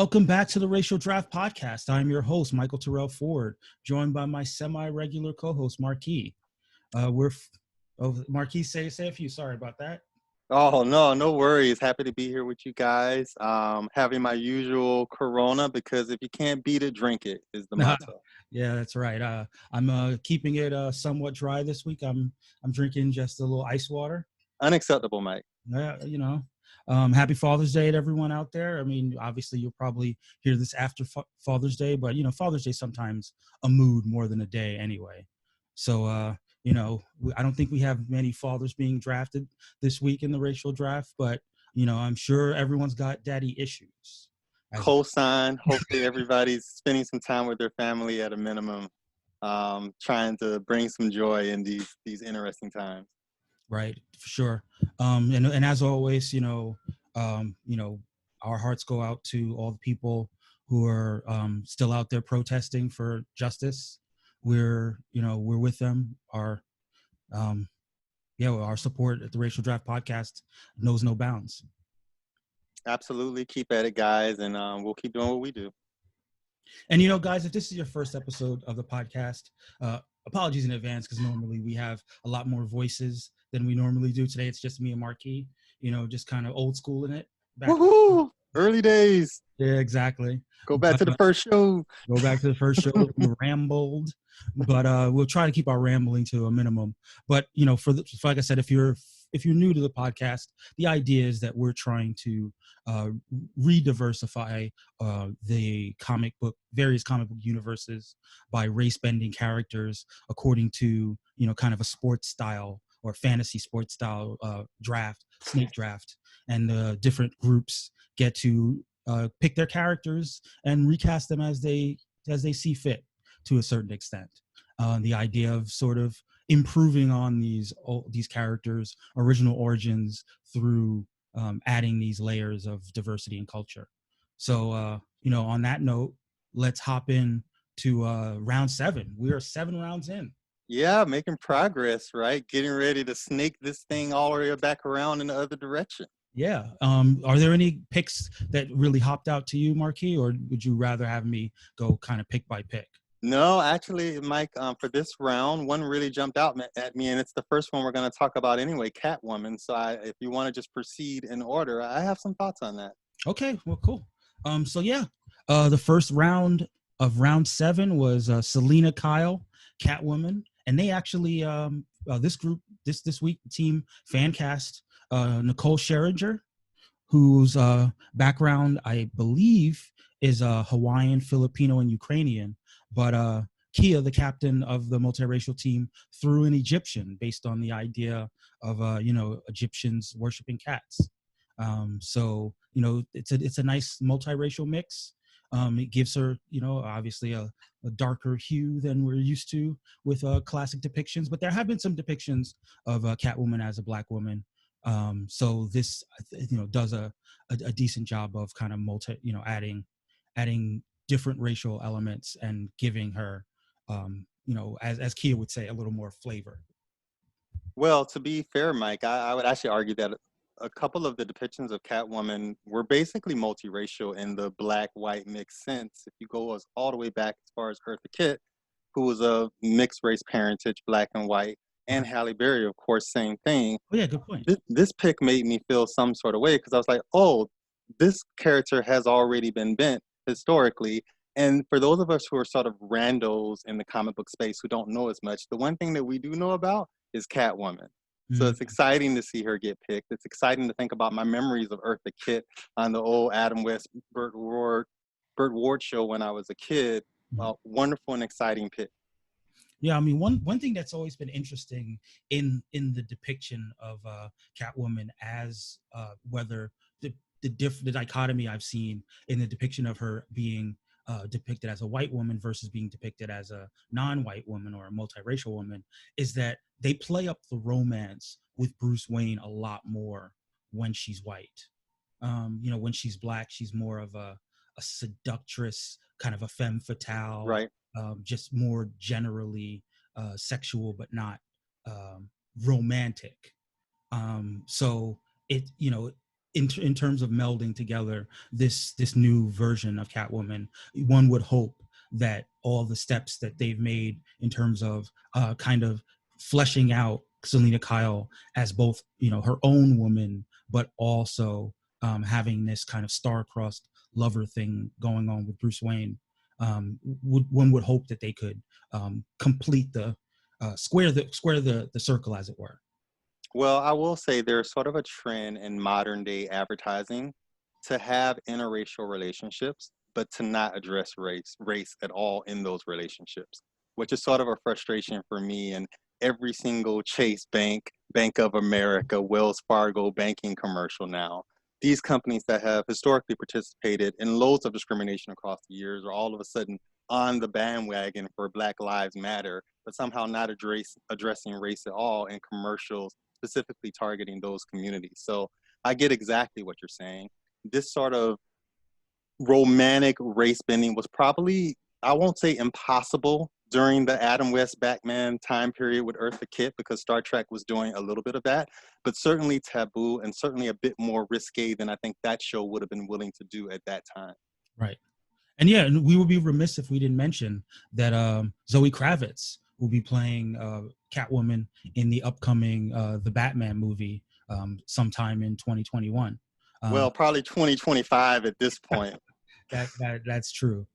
Welcome back to the Racial Draft Podcast. I'm your host, Michael Terrell Ford, joined by my semi-regular co-host, Marky. Marky, say a few. Sorry about that. Oh, no worries. Happy to be here with you guys. Having my usual Corona because if you can't beat it, drink it is the motto. Yeah, that's right. I'm keeping it somewhat dry this week. I'm drinking just a little ice water. Unacceptable, Mike. Happy Father's Day to everyone out there. I mean, obviously you'll probably hear this after Father's Day, but Father's Day sometimes a mood more than a day anyway. So I don't think we have many fathers being drafted this week in the racial draft, but I'm sure everyone's got daddy issues. Cosign. Hopefully everybody's spending some time with their family at a minimum, trying to bring some joy in these interesting times. Right, for sure. And as always, our hearts go out to all the people who are still out there protesting for justice. We're with them. Our support at the Racial Draft Podcast knows no bounds. Absolutely. Keep at it, guys, and we'll keep doing what we do. And guys, if this is your first episode of the podcast, apologies in advance because normally we have a lot more voices than we normally do. Today it's just me and Marky, just kind of old school in it. Woohoo! Early days. Yeah, exactly. Go back to the first show. Go back to the first show. We rambled, but we'll try to keep our rambling to a minimum. But like I said, if you're new to the podcast, the idea is that we're trying to re-diversify the various comic book universes by race-bending characters according to kind of a sports style or fantasy sports style snake draft, and the different groups get to pick their characters and recast them as they see fit to a certain extent. The idea of sort of improving on these characters' original origins through adding these layers of diversity and culture. So, on that note, let's hop in to round 7. We are 7 rounds in. Yeah, making progress, right? Getting ready to snake this thing all the way back around in the other direction. Yeah. Are there any picks that really hopped out to you, Marky, or would you rather have me go kind of pick by pick? No, actually, Mike, for this round, one really jumped out at me, and it's the first one we're going to talk about anyway, Catwoman. So if you want to just proceed in order, I have some thoughts on that. Okay, well, cool. The first round of round 7 was Selena Kyle, Catwoman, and they actually, this group, this week, team fan cast Nicole Scherzinger, whose background, I believe, is Hawaiian, Filipino, and Ukrainian. But Kia, the captain of the multiracial team, threw an Egyptian based on the idea of Egyptians worshiping cats. So it's a nice multiracial mix. It gives her obviously a darker hue than we're used to with classic depictions. But there have been some depictions of Catwoman as a Black woman. So this does a decent job of kind of adding different racial elements and giving her as Kia would say, a little more flavor. Well, to be fair, Mike, I would actually argue that a couple of the depictions of Catwoman were basically multiracial in the black-white mixed sense. If you go all the way back as far as Eartha Kitt, who was of mixed race parentage, black and white, and Halle Berry, of course, same thing. Oh yeah, good point. This pick made me feel some sort of way because I was like, oh, this character has already been bent historically. And for those of us who are sort of randos in the comic book space who don't know as much, the one thing that we do know about is Catwoman. Mm-hmm. So it's exciting to see her get picked. It's exciting to think about my memories of Eartha Kitt on the old Adam West, Burt Ward show when I was a kid. Wonderful and exciting pick. Yeah, I mean, one thing that's always been interesting in the depiction of Catwoman as whether the dichotomy I've seen in the depiction of her being depicted as a white woman versus being depicted as a non-white woman or a multiracial woman is that they play up the romance with Bruce Wayne a lot more when she's white. When she's Black, she's more of a seductress, kind of a femme fatale, right? Just more generally sexual, but not romantic. So it in terms of melding together this new version of Catwoman. One would hope that all the steps that they've made in terms of kind of fleshing out Selena Kyle as both, you know, her own woman, but also having this kind of star-crossed lover thing going on with Bruce Wayne. One would hope that they could complete the square the circle, as it were. Well, I will say there's sort of a trend in modern day advertising to have interracial relationships, but to not address race at all in those relationships, which is sort of a frustration for me. And every single Chase Bank, Bank of America, Wells Fargo banking commercial now, these companies that have historically participated in loads of discrimination across the years are all of a sudden on the bandwagon for Black Lives Matter, but somehow not addressing race at all in commercials specifically targeting those communities. So I get exactly what you're saying. This sort of romantic race bending was probably, I won't say impossible during the Adam West Batman time period with Eartha Kitt, because Star Trek was doing a little bit of that, but certainly taboo and certainly a bit more risque than I think that show would have been willing to do at that time. Right. And yeah, and we would be remiss if we didn't mention that Zoe Kravitz will be playing Catwoman in the upcoming the Batman movie sometime in 2021. Well, probably 2025 at this point. That's true.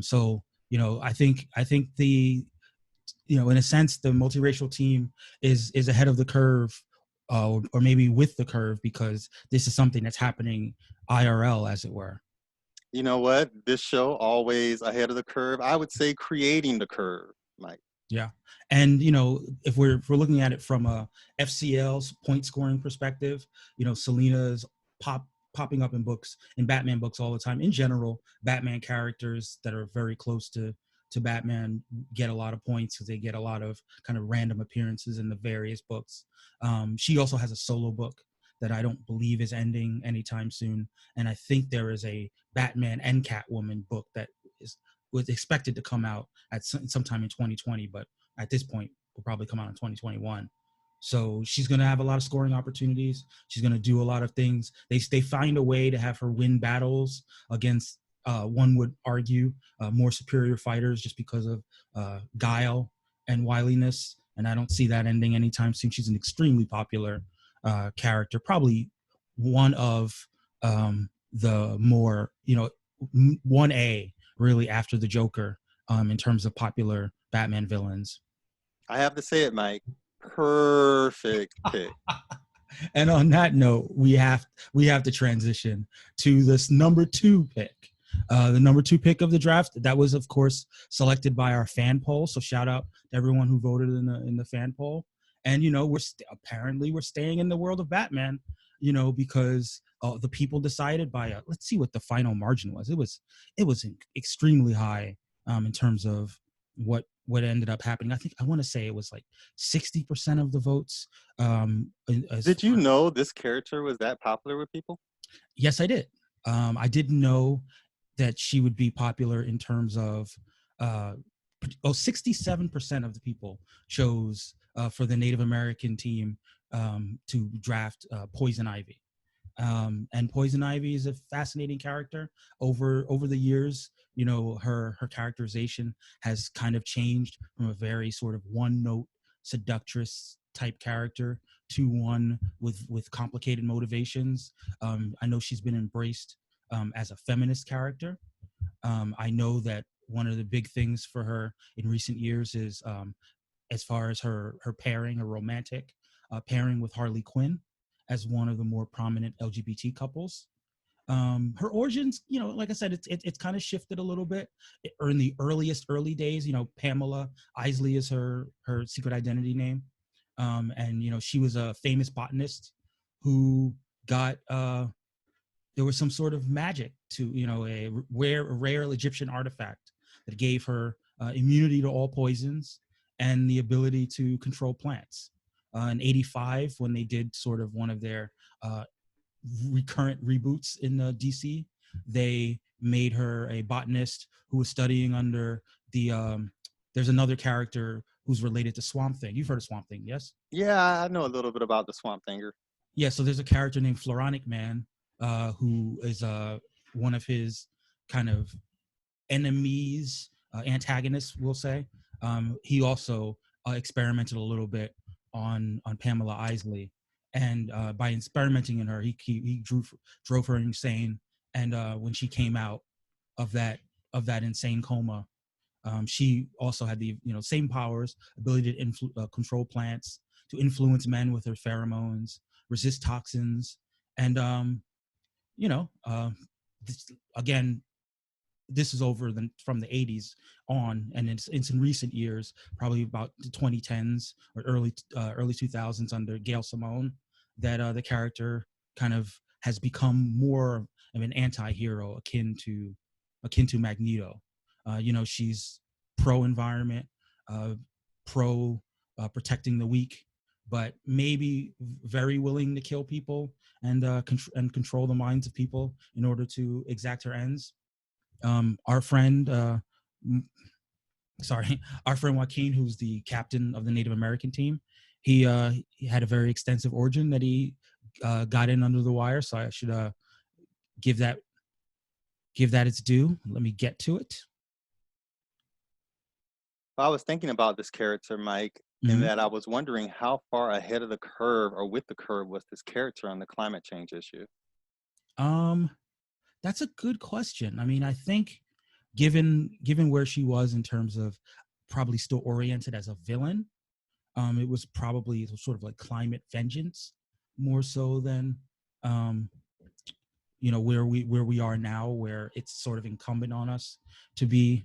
So you know, I think the, you know, in a sense, the multiracial team is ahead of the curve, or maybe with the curve, because this is something that's happening IRL, as it were. You know what? This show always ahead of the curve. I would say creating the curve, Mike. Yeah, and you know, if we're looking at it from a FCL's point scoring perspective, you know, Selena's popping up in books, in Batman books all the time. In general, Batman characters that are very close to Batman get a lot of points because they get a lot of kind of random appearances in the various books. She also has a solo book that I don't believe is ending anytime soon, and I think there is a Batman and Catwoman book that is was expected to come out at sometime in 2020, but at this point will probably come out in 2021. So she's going to have a lot of scoring opportunities. She's going to do a lot of things. They find a way to have her win battles against, one would argue, more superior fighters just because of guile and wiliness. And I don't see that ending anytime soon. She's an extremely popular character, probably one of the more, you know, 1A really after the Joker, in terms of popular Batman villains. I have to say it, Mike. Perfect pick. And on that note, we have to transition to this number 2 pick. The number 2 pick of the draft, that was of course selected by our fan poll. So shout out to everyone who voted in the fan poll. And you know, apparently we're staying in the world of Batman, you know, because the people decided by let's see what the final margin was. It was extremely high, in terms of what ended up happening. I want to say it was like 60% of the votes. Did you know this character was that popular with people? Yes, I did. I didn't know that she would be popular in terms of 67% of the people chose for the Native American team to draft Poison Ivy. And Poison Ivy is a fascinating character. Over the years, you know, her characterization has kind of changed from a very sort of one note seductress type character to one with complicated motivations. I know she's been embraced as a feminist character. I know that one of the big things for her in recent years is, as far as her pairing, her romantic pairing with Harley Quinn as one of the more prominent LGBT couples. Her origins, you know, like I said, it's kind of shifted a little bit. Or in the early days, you know, Pamela Isley is her secret identity name, and you know, she was a famous botanist who got there was some sort of magic to, you know, a rare Egyptian artifact that gave her immunity to all poisons and the ability to control plants. In '85, when they did sort of one of their recurrent reboots in the DC, they made her a botanist who was studying under the. There's another character who's related to Swamp Thing. You've heard of Swamp Thing, yes? Yeah, I know a little bit about the Swamp Thinger. Yeah, so there's a character named Floronic Man, who is one of his kind of enemies, antagonists, we'll say. He also experimented a little bit on Pamela Isley, and by experimenting in her, he drove her insane. And when she came out of that insane coma, she also had the same powers, ability to control plants, to influence men with her pheromones, resist toxins, and you know, this, again, this is over from the 80s on, and it's in recent years, probably about the 2010s or early 2000s under Gail Simone, that the character kind of has become more of an anti-hero akin to Magneto. She's pro environment, pro protecting the weak, but maybe very willing to kill people and control the minds of people in order to exact her ends. Our friend, sorry, our friend Joaquin, who's the captain of the Native American team, he had a very extensive origin that he got in under the wire. So I should give that its due. Let me get to it. I was thinking about this character, Mike, in that I was wondering how far ahead of the curve or with the curve was this character on the climate change issue? That's a good question. I mean, I think given where she was in terms of probably still oriented as a villain, it was probably sort of like climate vengeance more so than where we are now, where it's sort of incumbent on us to be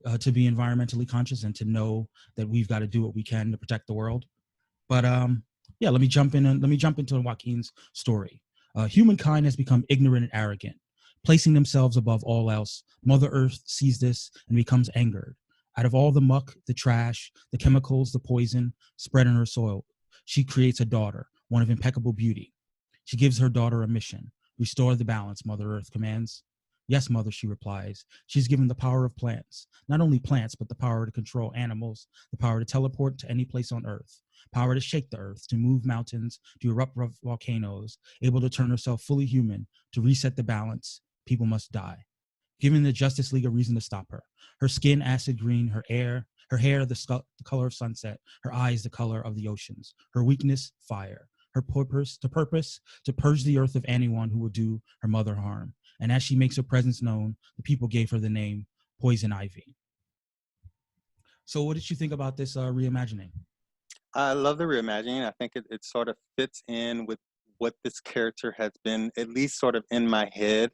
environmentally conscious and to know that we've got to do what we can to protect the world. But yeah, let me jump into Joaquin's story. Humankind has become ignorant and arrogant, placing themselves above all else. Mother Earth sees this and becomes angered. Out of all the muck, the trash, the chemicals, the poison spread on her soil, she creates a daughter, one of impeccable beauty. She gives her daughter a mission: restore the balance, Mother Earth commands. Yes, mother, she replies. She's given the power of plants. Not only plants, but the power to control animals, the power to teleport to any place on Earth, power to shake the earth, to move mountains, to erupt volcanoes, able to turn herself fully human, to reset the balance. People must die. Giving the Justice League a reason to stop her. Her skin acid green, her hair the color of sunset, her eyes the color of the oceans. Her weakness, fire. Her purpose to purge the earth of anyone who would do her mother harm. And as she makes her presence known, the people gave her the name Poison Ivy. So what did you think about this reimagining? I love the reimagining. I think it sort of fits in with what this character has been, at least sort of in my head.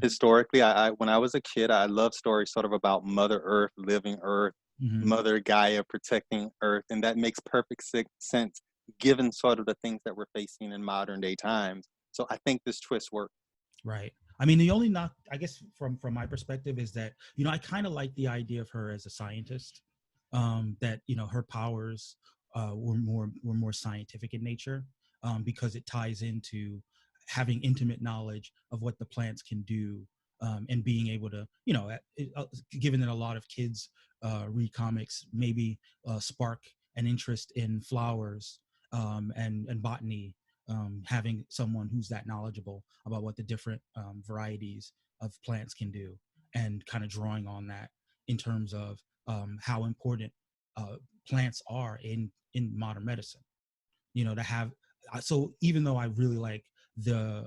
Historically, I when I was a kid, I loved stories sort of about Mother Earth, living Earth, Mother Gaia protecting Earth, and that makes perfect sense given sort of the things that we're facing in modern day times. So I think this twist worked. Right. I mean, the only knock, I guess, from my perspective, is that I kind of like the idea of her as a scientist. That her powers were more scientific in nature, because it ties into having intimate knowledge of what the plants can do, and being able to given that a lot of kids read comics, maybe spark an interest in flowers, and botany. Having someone who's that knowledgeable about what the different varieties of plants can do, and kind of drawing on that in terms of how important plants are in modern medicine. To have, so even though I really like the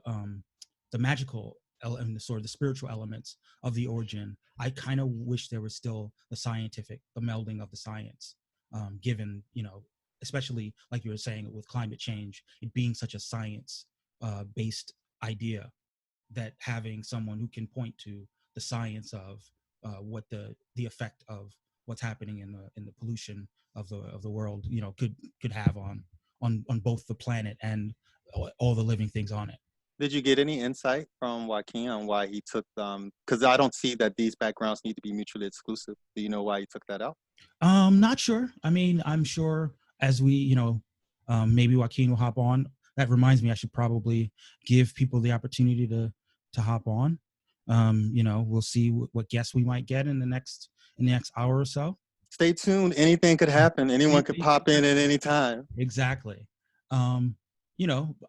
magical and the sort of the spiritual elements of the origin, I kind of wish there was still the melding of the science, given especially like you were saying with climate change, it being such a science based idea, that having someone who can point to the science of what the effect of what's happening in the pollution of the world could have on both the planet and all the living things on it. Did you get any insight from Joaquin on why he took because I don't see that these backgrounds need to be mutually exclusive. Do you know why he took that out? Not sure. I mean, I'm sure as we, maybe Joaquin will hop on. That reminds me, I should probably give people the opportunity to hop on. We'll see what guests we might get in the next hour or so. Stay tuned. Anything could happen. Anyone could pop in at any time. Exactly.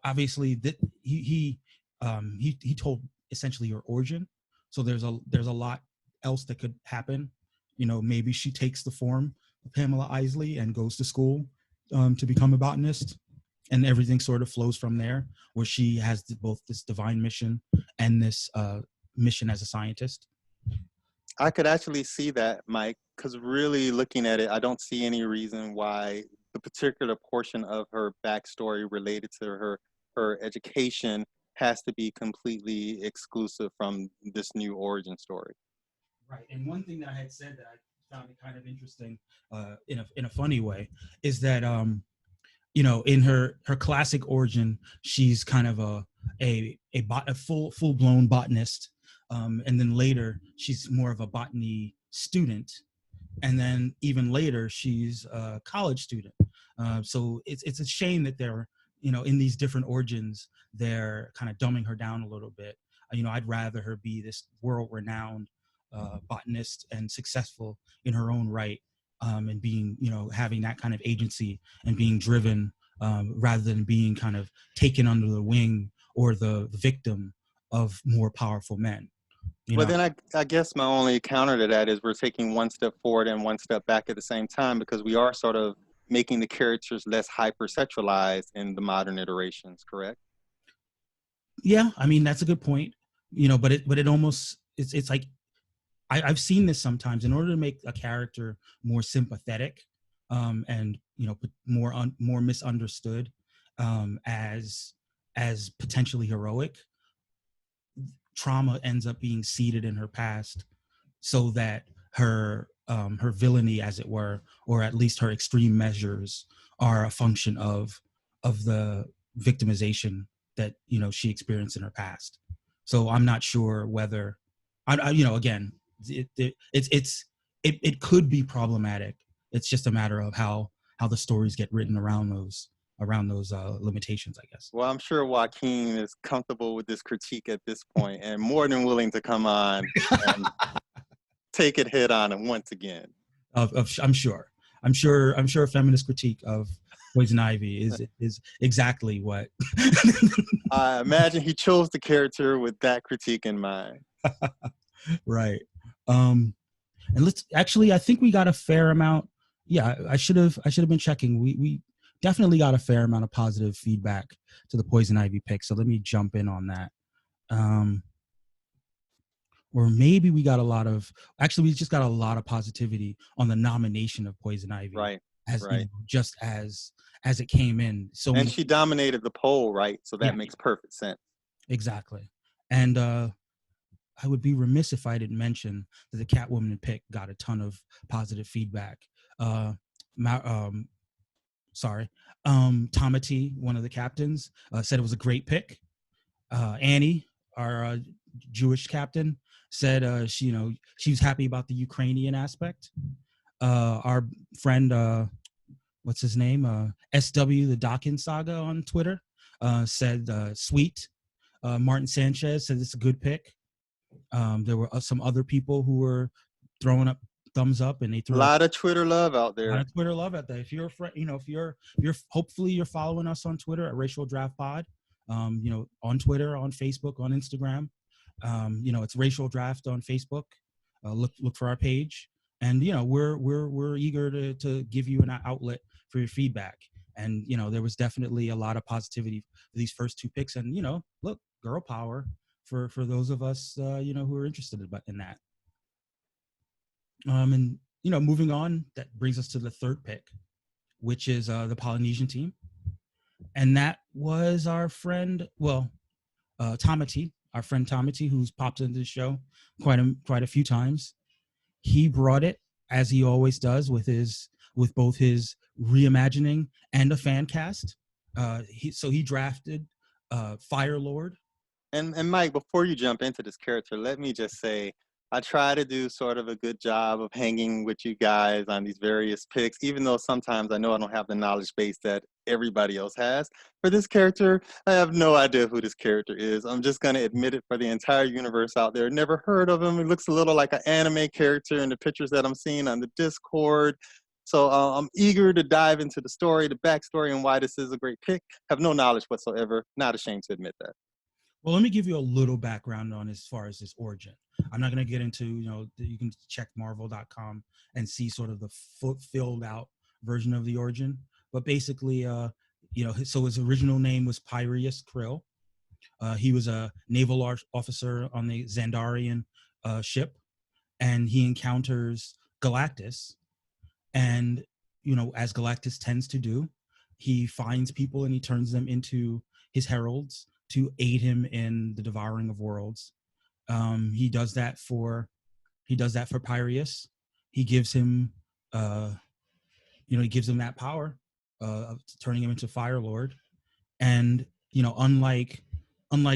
obviously that he told essentially her origin. So there's a lot else that could happen. Maybe she takes the form of Pamela Isley and goes to school to become a botanist, and everything sort of flows from there, where she has both this divine mission and this mission as a scientist. I could actually see that, Mike, because really looking at it, I don't see any reason why the particular portion of her backstory related to her education has to be completely exclusive from this new origin story. Right. And one thing that I had said that I found it kind of interesting, in a funny way, is that in her classic origin, she's kind of a full blown botanist, and then later she's more of a botany student, and then even later she's a college student. So it's a shame that they're in these different origins they're kind of dumbing her down a little bit. I'd rather her be this world renowned botanist and successful in her own right, and being having that kind of agency and being driven, rather than being kind of taken under the wing or the victim of more powerful men. Well, then I guess my only counter to that is we're taking one step forward and one step back at the same time, because we are sort of making the characters less hypersexualized in the modern iterations, correct? Yeah, I mean that's a good point. But it almost it's like I've seen this sometimes. In order to make a character more sympathetic, and more misunderstood, as potentially heroic, trauma ends up being seated in her past, so that her villainy, as it were, or at least her extreme measures, are a function of the victimization that she experienced in her past. So I'm not sure whether again, it could be problematic. It's just a matter of how the stories get written around those limitations, I guess. Well, I'm sure Joaquin is comfortable with this critique at this point and more than willing to come on and take it head on and once again. I'm sure a feminist critique of Poison Ivy is exactly what. I imagine he chose the character with that critique in mind. Right. And I think we got a fair amount. Yeah, I should have been checking. We definitely got a fair amount of positive feedback to the Poison Ivy pick. So let me jump in on that. Or maybe we got we just got a lot of positivity on the nomination of Poison Ivy. Right. As right. Just as it came in. And she dominated the poll, right? So that makes perfect sense. Exactly. And I would be remiss if I didn't mention that the Catwoman pick got a ton of positive feedback. Tomati, one of the captains, said it was a great pick. Annie, our Jewish captain, said she was happy about the Ukrainian aspect. Our friend, what's his name? SW the Dawkins Saga on Twitter, said sweet. Martin Sanchez said it's a good pick. There were some other people who were throwing up thumbs up, and they threw a lot of Twitter love out there. A lot of Twitter love out there. If you're a friend, if you're hopefully you're following us on Twitter at Racial Draft Pod, on Twitter, on Facebook, on Instagram. It's Racial Draft on Facebook. Look for our page, and we're eager to give you an outlet for your feedback. And there was definitely a lot of positivity for these first two picks, and look, girl power for those of us who are interested in that. And moving on, that brings us to the third pick, which is the Polynesian team, and that was our friend, Tomati, our friend Tomati, who's popped into the show quite a few times. He brought it, as he always does, with both his reimagining and a fan cast. He drafted Fire Lord. And Mike, before you jump into this character, let me just say, I try to do sort of a good job of hanging with you guys on these various picks, even though sometimes I know I don't have the knowledge base that everybody else has. For this character, I have no idea who this character is. I'm just going to admit it for the entire universe out there. Never heard of him. He looks a little like an anime character in the pictures that I'm seeing on the Discord. So I'm eager to dive into the story, the backstory, and why this is a great pick. Have no knowledge whatsoever. Not ashamed to admit that. Well, let me give you a little background on as far as this origin. I'm not going to get into, you can check marvel.com and see sort of the filled out version of the origin. But basically, so his original name was Piraeus Krill. He was a naval officer on the Xandarian ship, and he encounters Galactus. And, as Galactus tends to do, he finds people and he turns them into his heralds to aid him in the devouring of worlds. He does that for Piraeus. He gives him that power of turning him into Fire Lord. And unlike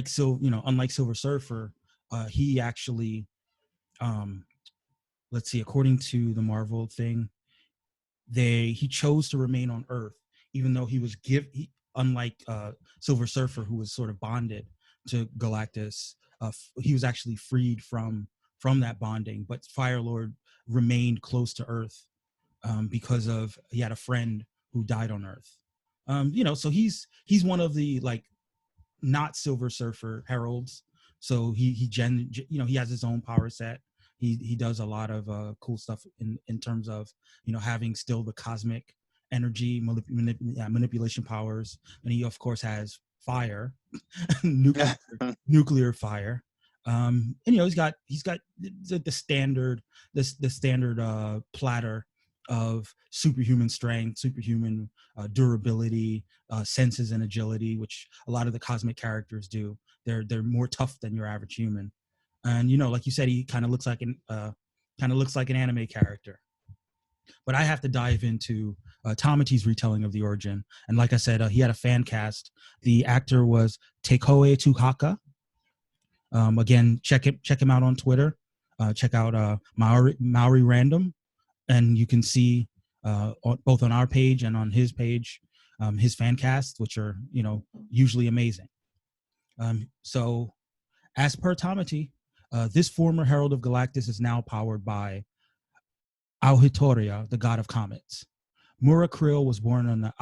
Silver Surfer, he actually, let's see, according to the Marvel thing, he chose to remain on Earth, even though he was unlike Silver Surfer, who was sort of bonded to Galactus. He was actually freed from that bonding, but Fire Lord remained close to Earth because he had a friend who died on Earth. So he's one of the not Silver Surfer heralds. So he has his own power set. He does a lot of cool stuff in terms of having still the cosmic energy manipulation powers, and he of course has fire, nuclear fire. And he's got the standard platter of superhuman strength, superhuman durability, senses, and agility, which a lot of the cosmic characters do. They're more tough than your average human, and like you said, he kind of looks like an anime character. But I have to dive into Tamati's retelling of the origin, and like I said, he had a fan cast. The actor was Tekoe Tuhaka. Again, check him out on Twitter. Check out Maori Random, and you can see both on our page and on his page his fan casts, which are usually amazing. So as per Tamati, this former herald of Galactus is now powered by Auhitoria, the god of comets. Mura Krill was born on the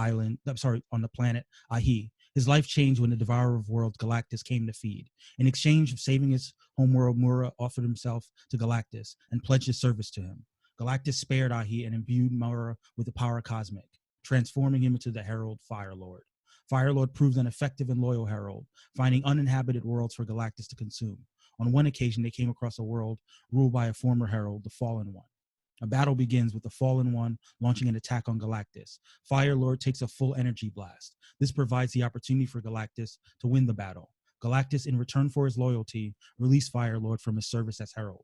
planet Ahi. His life changed when the devourer of worlds, Galactus, came to feed. In exchange of saving his homeworld, Mura offered himself to Galactus and pledged his service to him. Galactus spared Ahi and imbued Mura with the power cosmic, transforming him into the herald Fire Lord. Fire Lord proved an effective and loyal herald, finding uninhabited worlds for Galactus to consume. On one occasion, they came across a world ruled by a former herald, the Fallen One. A battle begins with the Fallen One launching an attack on Galactus. Fire Lord takes a full energy blast. This provides the opportunity for Galactus to win the battle. Galactus, in return for his loyalty, released Fire Lord from his service as herald.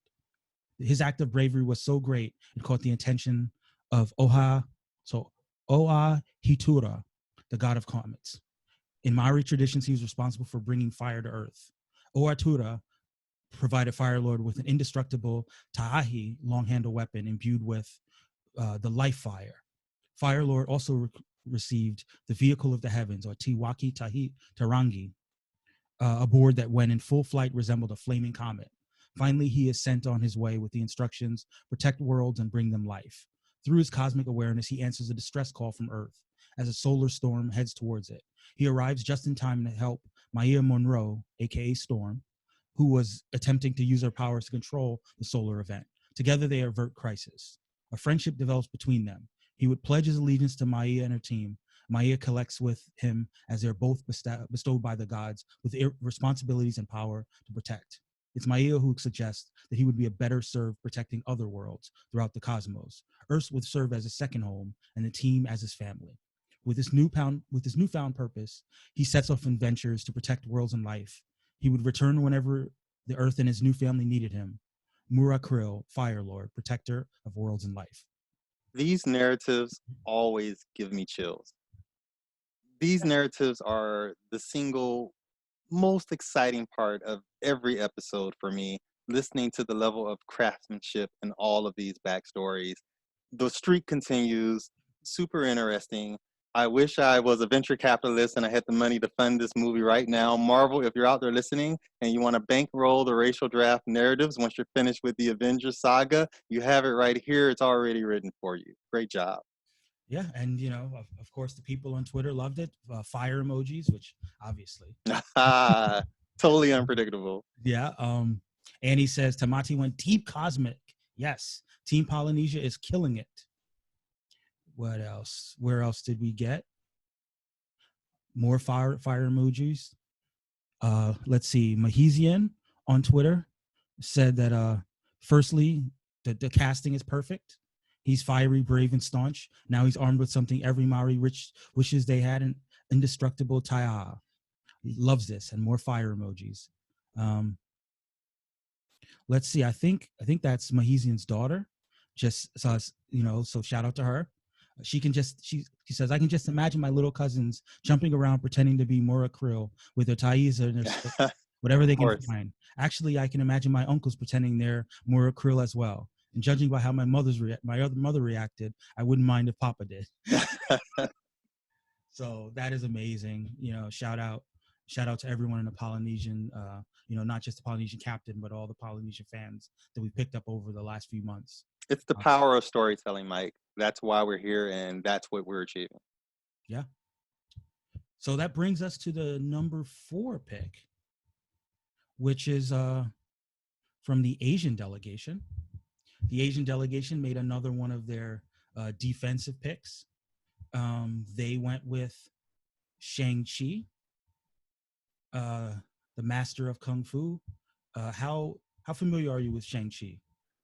His act of bravery was so great, it caught the attention of Oa Hitura, the god of comets. In Maori traditions, he was responsible for bringing fire to Earth. Oa Hitura provided Fire Lord with an indestructible Ta'ahi long-handle weapon imbued with the life fire. Fire Lord also received the vehicle of the heavens, or Tiwaki Tarangi, a board that when in full flight resembled a flaming comet. Finally, he is sent on his way with the instructions, protect worlds and bring them life. Through his cosmic awareness, he answers a distress call from Earth as a solar storm heads towards it. He arrives just in time to help Maya Monroe, aka Storm, who was attempting to use her powers to control the solar event. Together, they avert crisis. A friendship develops between them. He would pledge his allegiance to Maya and her team. Maya collects with him as they're both bestowed by the gods with responsibilities and power to protect. It's Maya who suggests that he would be a better served protecting other worlds throughout the cosmos. Earth would serve as a second home and the team as his family. With his newfound purpose, he sets off in ventures to protect worlds and life. He would return whenever the Earth and his new family needed him. Mura Krill, Fire Lord, protector of worlds and life. These narratives always give me chills. These narratives are the single most exciting part of every episode for me, listening to the level of craftsmanship in all of these backstories. The streak continues, super interesting. I wish I was a venture capitalist and I had the money to fund this movie right now. Marvel, if you're out there listening and you want to bankroll the racial draft narratives once you're finished with the Avengers saga, you have it right here. It's already written for you. Great job. Yeah, and of course, the people on Twitter loved it. Fire emojis, which obviously, Totally unpredictable. yeah. Annie says Tamati went deep cosmic. Yes, Team Polynesia is killing it. What else? Where else did we get more fire emojis? Let's see. Mahesian on Twitter said that firstly, the casting is perfect. He's fiery, brave, and staunch. Now he's armed with something every Maori rich wishes they had, an indestructible Tai'a. He loves this, and more fire emojis. Um, let's see. I think that's Mahesian's daughter. Just so shout out to her. She says, I can just imagine my little cousins jumping around pretending to be Mora Krill with their tais and their sticks, whatever Of they can course. find. Actually, I can imagine my uncles pretending they're Mora Krill as well. And judging by how my other mother reacted, I wouldn't mind if Papa did. So that is amazing. Shout out to everyone in the Polynesian. Not just the Polynesian captain, but all the Polynesian fans that we picked up over the last few months. It's the Uh, power of storytelling, Mike. That's why we're here, and that's what we're achieving. yeah. So that brings us to the number 4 pick, which is from the Asian delegation. The Asian delegation made another one of their defensive picks. They went with Shang-Chi, uh, the master of Kung Fu. How familiar are you with Shang-Chi?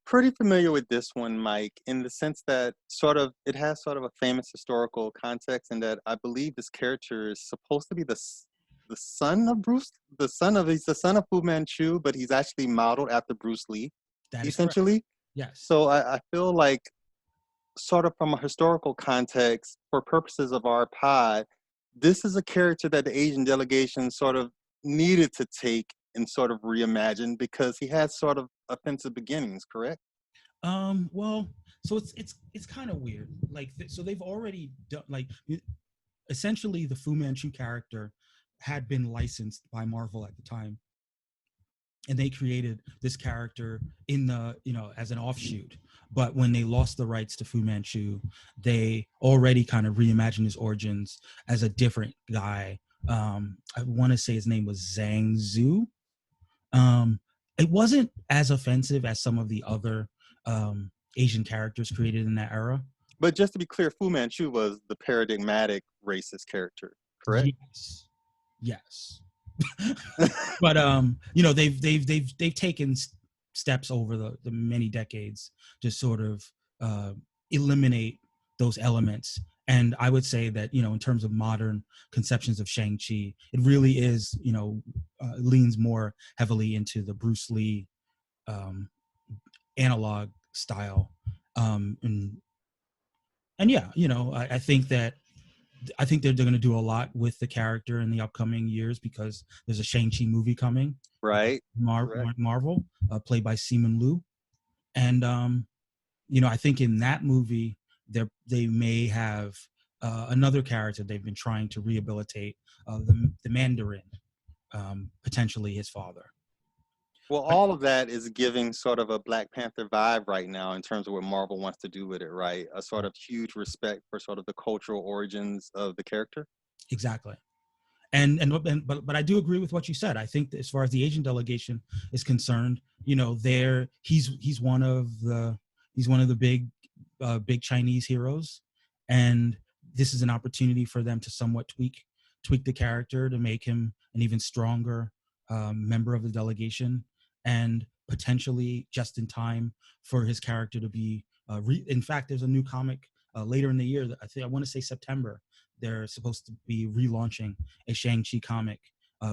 Pretty familiar with this one, Mike, in the sense that it has sort of a famous historical context, in that I believe this character is supposed to be the son of Bruce, he's the son of Fu Manchu, but he's actually modeled after Bruce Lee, That is correct. essentially. Yes. So I feel like, sort of from a historical context, for purposes of our pod, this is a character that the Asian delegation sort of needed to take and sort of reimagine, because he has sort of offensive beginnings, correct? Well, so it's kind of weird. So they've already done essentially the Fu Manchu character had been licensed by Marvel at the time, and they created this character in the as an offshoot. But when they lost the rights to Fu Manchu, they already kind of reimagined his origins as a different guy. I want to say his name was Zhang Zhu. Um, it wasn't as offensive as some of the other Asian characters created in that era. But just to be clear, Fu Manchu was the paradigmatic racist character, correct? Yes, yes. But they've taken steps over the many decades to sort of uh, eliminate those elements. And I would say that in terms of modern conceptions of Shang-Chi, it really is leans more heavily into the Bruce Lee um, analog style. And yeah, I think they're going to do a lot with the character in the upcoming years, because there's a Shang-Chi movie coming, Right? Correct. Marvel, played by Simu Liu. And, I think in that movie, they may have another character they've been trying to rehabilitate, the Mandarin, potentially his father. Well, But all of that is giving sort of a Black Panther vibe right now, in terms of what Marvel wants to do with it, right? A sort of huge respect for sort of the cultural origins of the character. exactly. But I do agree with what you said. I think that as far as the Asian delegation is concerned, there he's one of the big Chinese heroes, and this is an opportunity for them to somewhat tweak the character to make him an even stronger member of the delegation, and potentially just in time for his character to be. In fact, there's a new comic later in the year. I want to say September. They're supposed to be relaunching a Shang-Chi comic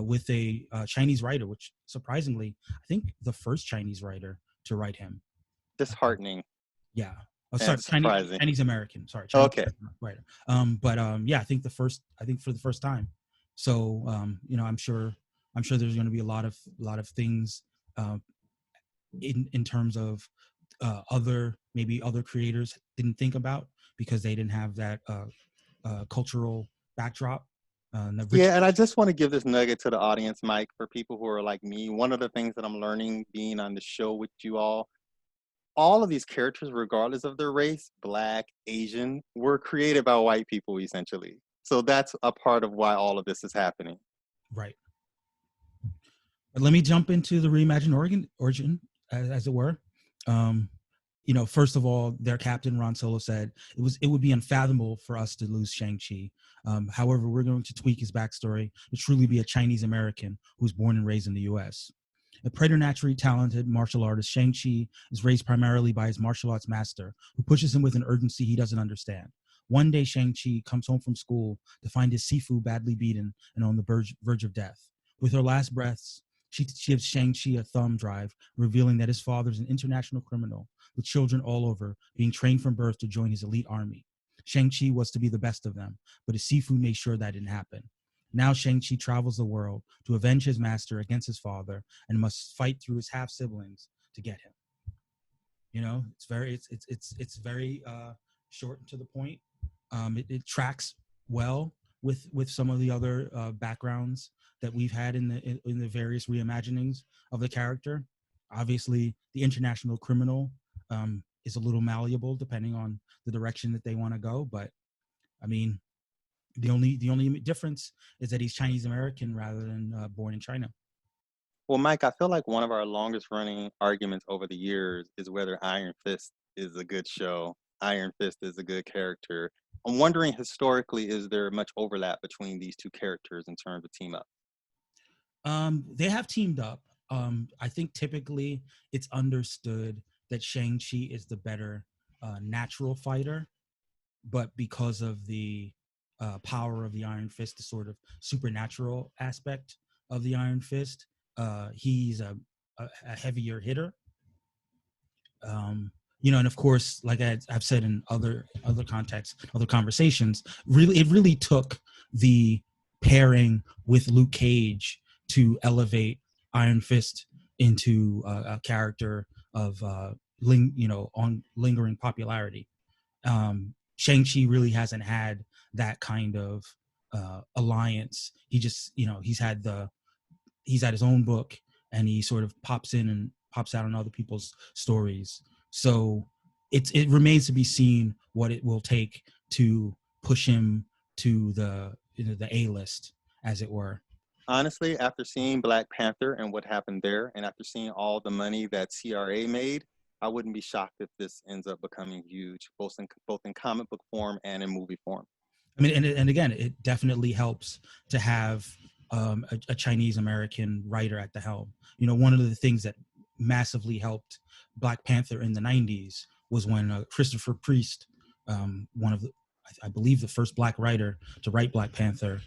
with a Chinese writer, which surprisingly, I think the first Chinese writer to write him. Disheartening Yeah. Oh, sorry, and surprising. Chinese American. Sorry, Chinese Okay. writer. But yeah, I think for the first time. So I'm sure there's going to be a lot of things in terms of other creators didn't think about, because they didn't have that cultural backdrop. The rich. Yeah, and I just want to give this nugget to the audience, Mike, for people who are like me. One of the things that I'm learning being on the show with you all, all of these characters, regardless of their race, black, Asian, were created by white people essentially. So that's a part of why all of this is happening. Right. But let me jump into the reimagined origin, as it were. Um, first of all, their captain Ron Solo said it would be unfathomable for us to lose Shang-Chi. However, we're going to tweak his backstory to truly be a Chinese American who was born and raised in the U.S. A preternaturally talented martial artist, Shang-Chi is raised primarily by his martial arts master, who pushes him with an urgency he doesn't understand. One day, Shang-Chi comes home from school to find his Sifu badly beaten and on the verge of death. With her last breaths, she gives Shang-Chi a thumb drive, revealing that his father is an international criminal with children all over, being trained from birth to join his elite army. Shang-Chi was to be the best of them, but his Sifu made sure that didn't happen. Now Shang-Chi travels the world to avenge his master against his father and must fight through his half siblings to get him. It's very short and to the point. It tracks well with some of the other backgrounds that we've had in the various reimaginings of the character. Obviously, the international criminal is a little malleable depending on the direction that they want to go. But I mean, the only difference is that he's Chinese American rather than born in China. Well, Mike, I feel like one of our longest running arguments over the years is whether Iron Fist is a good show. Iron Fist is a good character. I'm wondering historically, is there much overlap between these two characters in terms of team up? They have teamed up. I think typically it's understood that Shang-Chi is the better natural fighter, but because of the power of the Iron Fist, the sort of supernatural aspect of the Iron Fist, he's a heavier hitter. And of course, like I've said in other contexts, other conversations, it really took the pairing with Luke Cage to elevate Iron Fist into a character of lingering popularity. Shang-Chi really hasn't had that kind of alliance. He just, he's had his own book, and he sort of pops in and pops out on other people's stories. So it remains to be seen what it will take to push him to the A list, as it were. Honestly, after seeing Black Panther and what happened there, and after seeing all the money that CRA made, I wouldn't be shocked if this ends up becoming huge, both in comic book form and in movie form. I mean, and again, it definitely helps to have a Chinese American writer at the helm. One of the things that massively helped Black Panther in the '90s was when Christopher Priest, one of the, I believe, the first Black writer to write Black Panther,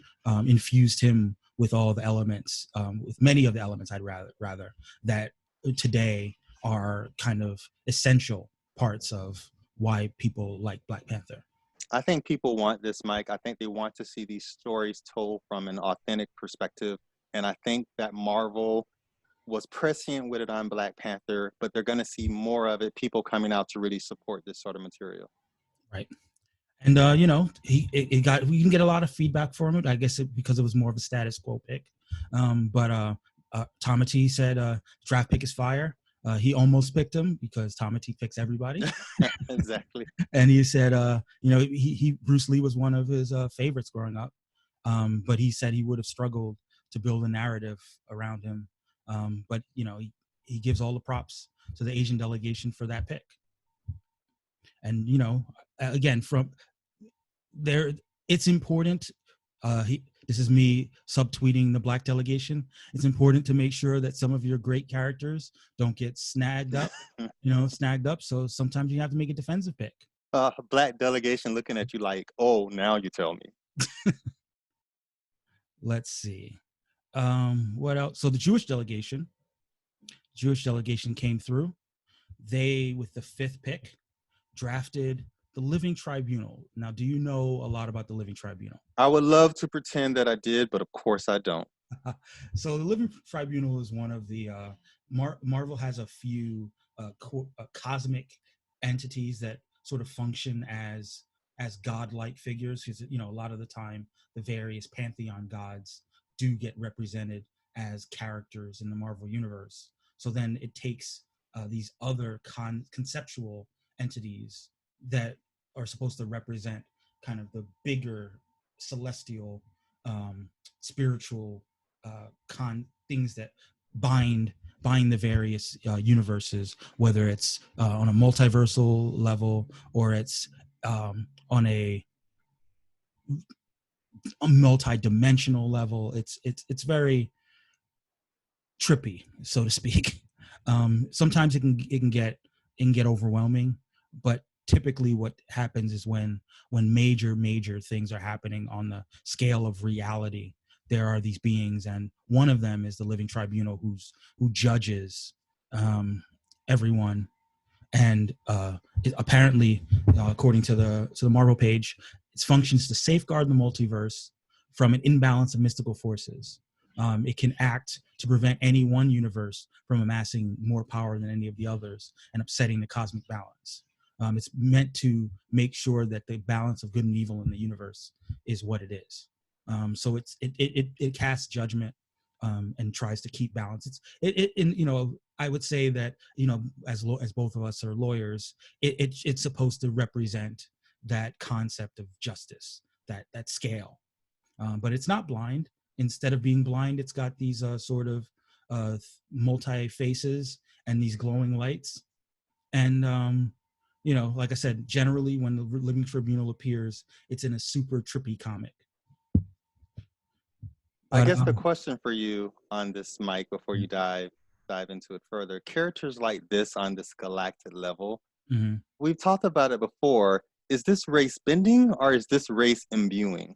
infused him with all the elements, with many of the elements, I'd rather that today are kind of essential parts of why people like Black Panther. I think people want this, Mike. I think they want to see these stories told from an authentic perspective. And I think that Marvel was prescient with it on Black Panther, but they're going to see more of it, people coming out to really support this sort of material. Right. And it got, we can get a lot of feedback from it. I guess because it was more of a status quo pick. But Tamati said draft pick is fire. He almost picked him because Tamati picks everybody. Exactly. And he said, he Bruce Lee was one of his favorites growing up, but he said he would have struggled to build a narrative around him. But he gives all the props to the Asian delegation for that pick. And again, from there, it's important. This is me subtweeting the Black delegation. It's important to make sure that some of your great characters don't get snagged up. So sometimes you have to make a defensive pick. Black delegation looking at you like, oh, now you tell me. Let's see. What else? So the Jewish delegation came through. They, with the 5th pick, drafted the Living Tribunal. Now, do you know a lot about the Living Tribunal? I would love to pretend that I did, but of course I don't. So the Living Tribunal is one of the Marvel has a few cosmic entities that sort of function as godlike figures, because a lot of the time the various pantheon gods do get represented as characters in the Marvel universe. So then it takes these other conceptual entities that are supposed to represent kind of the bigger celestial, spiritual things that bind the various universes, whether it's on a multiversal level or it's on a multi-dimensional level. It's very trippy, so to speak. Sometimes it can get overwhelming, but typically what happens is when major things are happening on the scale of reality, there are these beings, and one of them is the living tribunal who judges everyone. And apparently, according to the Marvel page, its functions to safeguard the multiverse from an imbalance of mystical forces. It can act to prevent any one universe from amassing more power than any of the others and upsetting the cosmic balance. It's meant to make sure that the balance of good and evil in the universe is what it is. So it casts judgment and tries to keep balance. I would say that, as both of us are lawyers, it's supposed to represent that concept of justice, that scale, but it's not blind. Instead of being blind, it's got these sort of multi faces and these glowing lights. And like I said, generally when the Living Tribunal appears, it's in a super trippy comic. I guess the question for you on this, Mike, before you dive into it further, characters like this on this galactic level, we've talked about it before. Is this race bending or is this race imbuing?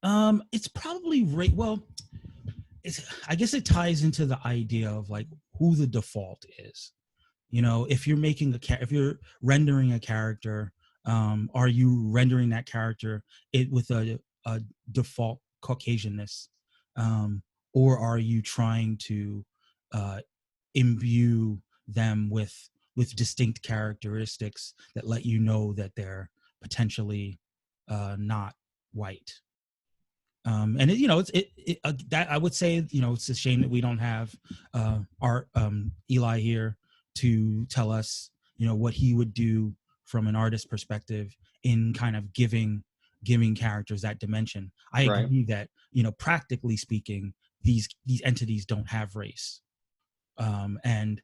It's probably well, I guess it ties into the idea of like who the default is. If you're if you're rendering a character, are you rendering that character with a default Caucasianness, or are you trying to imbue them with distinct characteristics that let you know that they're potentially not white? And that I would say, it's a shame that we don't have our Eli here to tell us, what he would do from an artist perspective in kind of giving characters that dimension. I agree that, practically speaking, these entities don't have race, and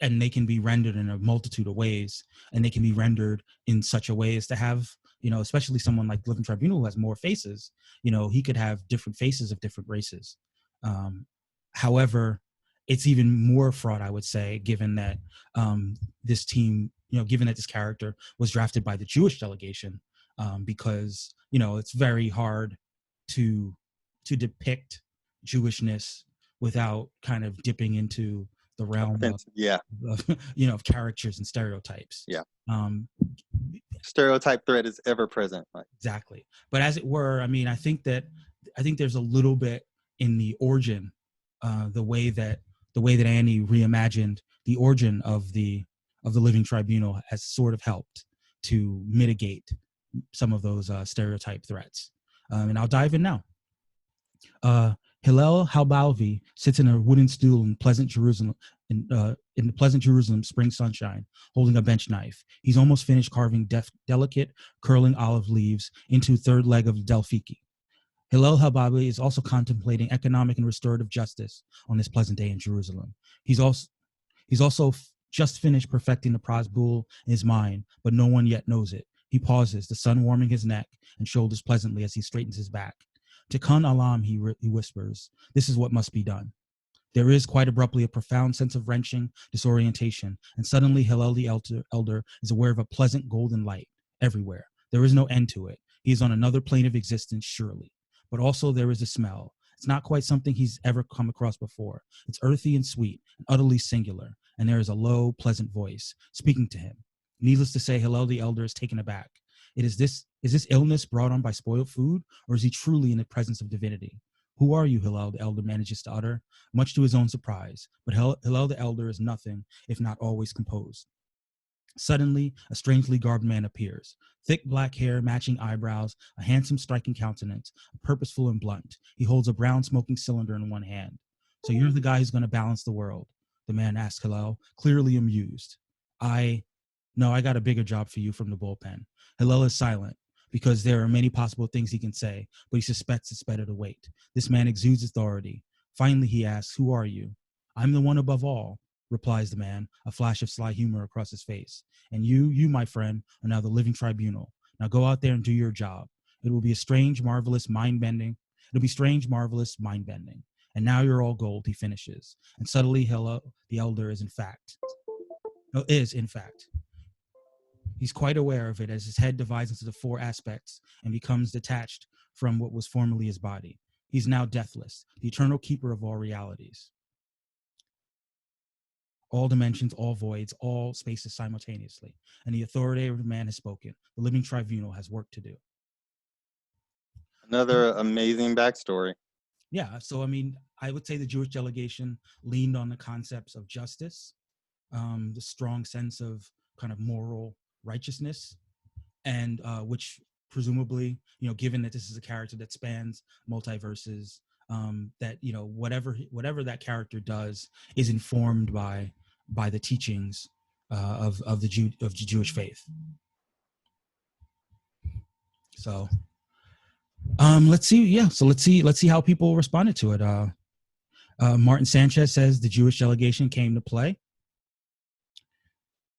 they can be rendered in a multitude of ways, and they can be rendered in such a way as to have, especially someone like Living Tribunal who has more faces, he could have different faces of different races. However, it's even more fraught, I would say, given that this team, given that this character was drafted by the Jewish delegation, because, it's very hard to depict Jewishness without kind of dipping into the realm of characters and stereotypes. Stereotype threat is ever present. Right? Exactly. But as it were, I mean, I think there's a little bit in the origin, the way that Annie reimagined the origin of the Living Tribunal has sort of helped to mitigate some of those stereotype threats. And I'll dive in now. Hillel Halbalvi sits in a wooden stool in pleasant Jerusalem, in the pleasant Jerusalem spring sunshine, holding a bench knife. He's almost finished carving delicate, curling olive leaves into third leg of Delphiki. Hillel Halbalvi is also contemplating economic and restorative justice on this pleasant day in Jerusalem. He's also just finished perfecting the prosbul in his mind, but no one yet knows it. He pauses, the sun warming his neck and shoulders pleasantly as he straightens his back. Tikkun Alam, he whispers, this is what must be done. There is, quite abruptly, a profound sense of wrenching disorientation, and suddenly Hillel the elder is aware of a pleasant golden light everywhere. There is no end to it. He is on another plane of existence, surely. But also there is a smell. It's not quite something he's ever come across before. It's earthy and sweet, and utterly singular, and there is a low, pleasant voice speaking to him. Needless to say, Hillel the elder is taken aback. Is this illness brought on by spoiled food, or is he truly in the presence of divinity? Who are you, Hillel the elder manages to utter, much to his own surprise. But Hillel the elder is nothing if not always composed. Suddenly, a strangely garbed man appears. Thick black hair, matching eyebrows, a handsome, striking countenance, purposeful and blunt. He holds a brown smoking cylinder in one hand. So you're the guy who's going to balance the world. The man asked Hillel, clearly amused. No, I got a bigger job for you from the bullpen. Hillel is silent because there are many possible things he can say, but he suspects it's better to wait. This man exudes authority. Finally, he asks, who are you? I'm the one above all, replies the man, a flash of sly humor across his face. And you, my friend, are now the living tribunal. Now go out there and do your job. It will be a strange, marvelous, mind-bending. It'll be strange, marvelous, mind-bending. And now you're all gold, he finishes. And suddenly Hillel, the elder, is in fact. He's quite aware of it as his head divides into the four aspects and becomes detached from what was formerly his body. He's now deathless, the eternal keeper of all realities. All dimensions, all voids, all spaces simultaneously. And the authoritative man has spoken. The living tribunal has work to do. Another amazing backstory. Yeah, so I mean, I would say the Jewish delegation leaned on the concepts of justice, the strong sense of kind of moral righteousness, and which presumably, given that this is a character that spans multiverses, that whatever that character does is informed by the teachings of the Jewish faith. So let's see. Yeah, so let's see how people responded to it. Martin Sanchez says the Jewish delegation came to play.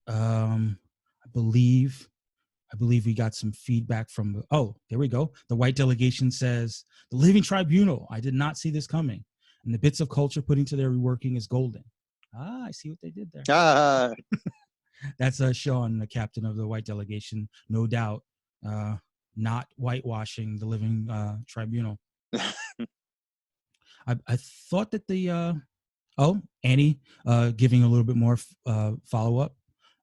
I believe we got some feedback from, there we go. The white delegation says, the living tribunal, I did not see this coming. And the bits of culture put into their reworking is golden. I see what they did there. That's Sean, the captain of the white delegation, no doubt, not whitewashing the living tribunal. I thought that Annie, giving a little bit more follow-up,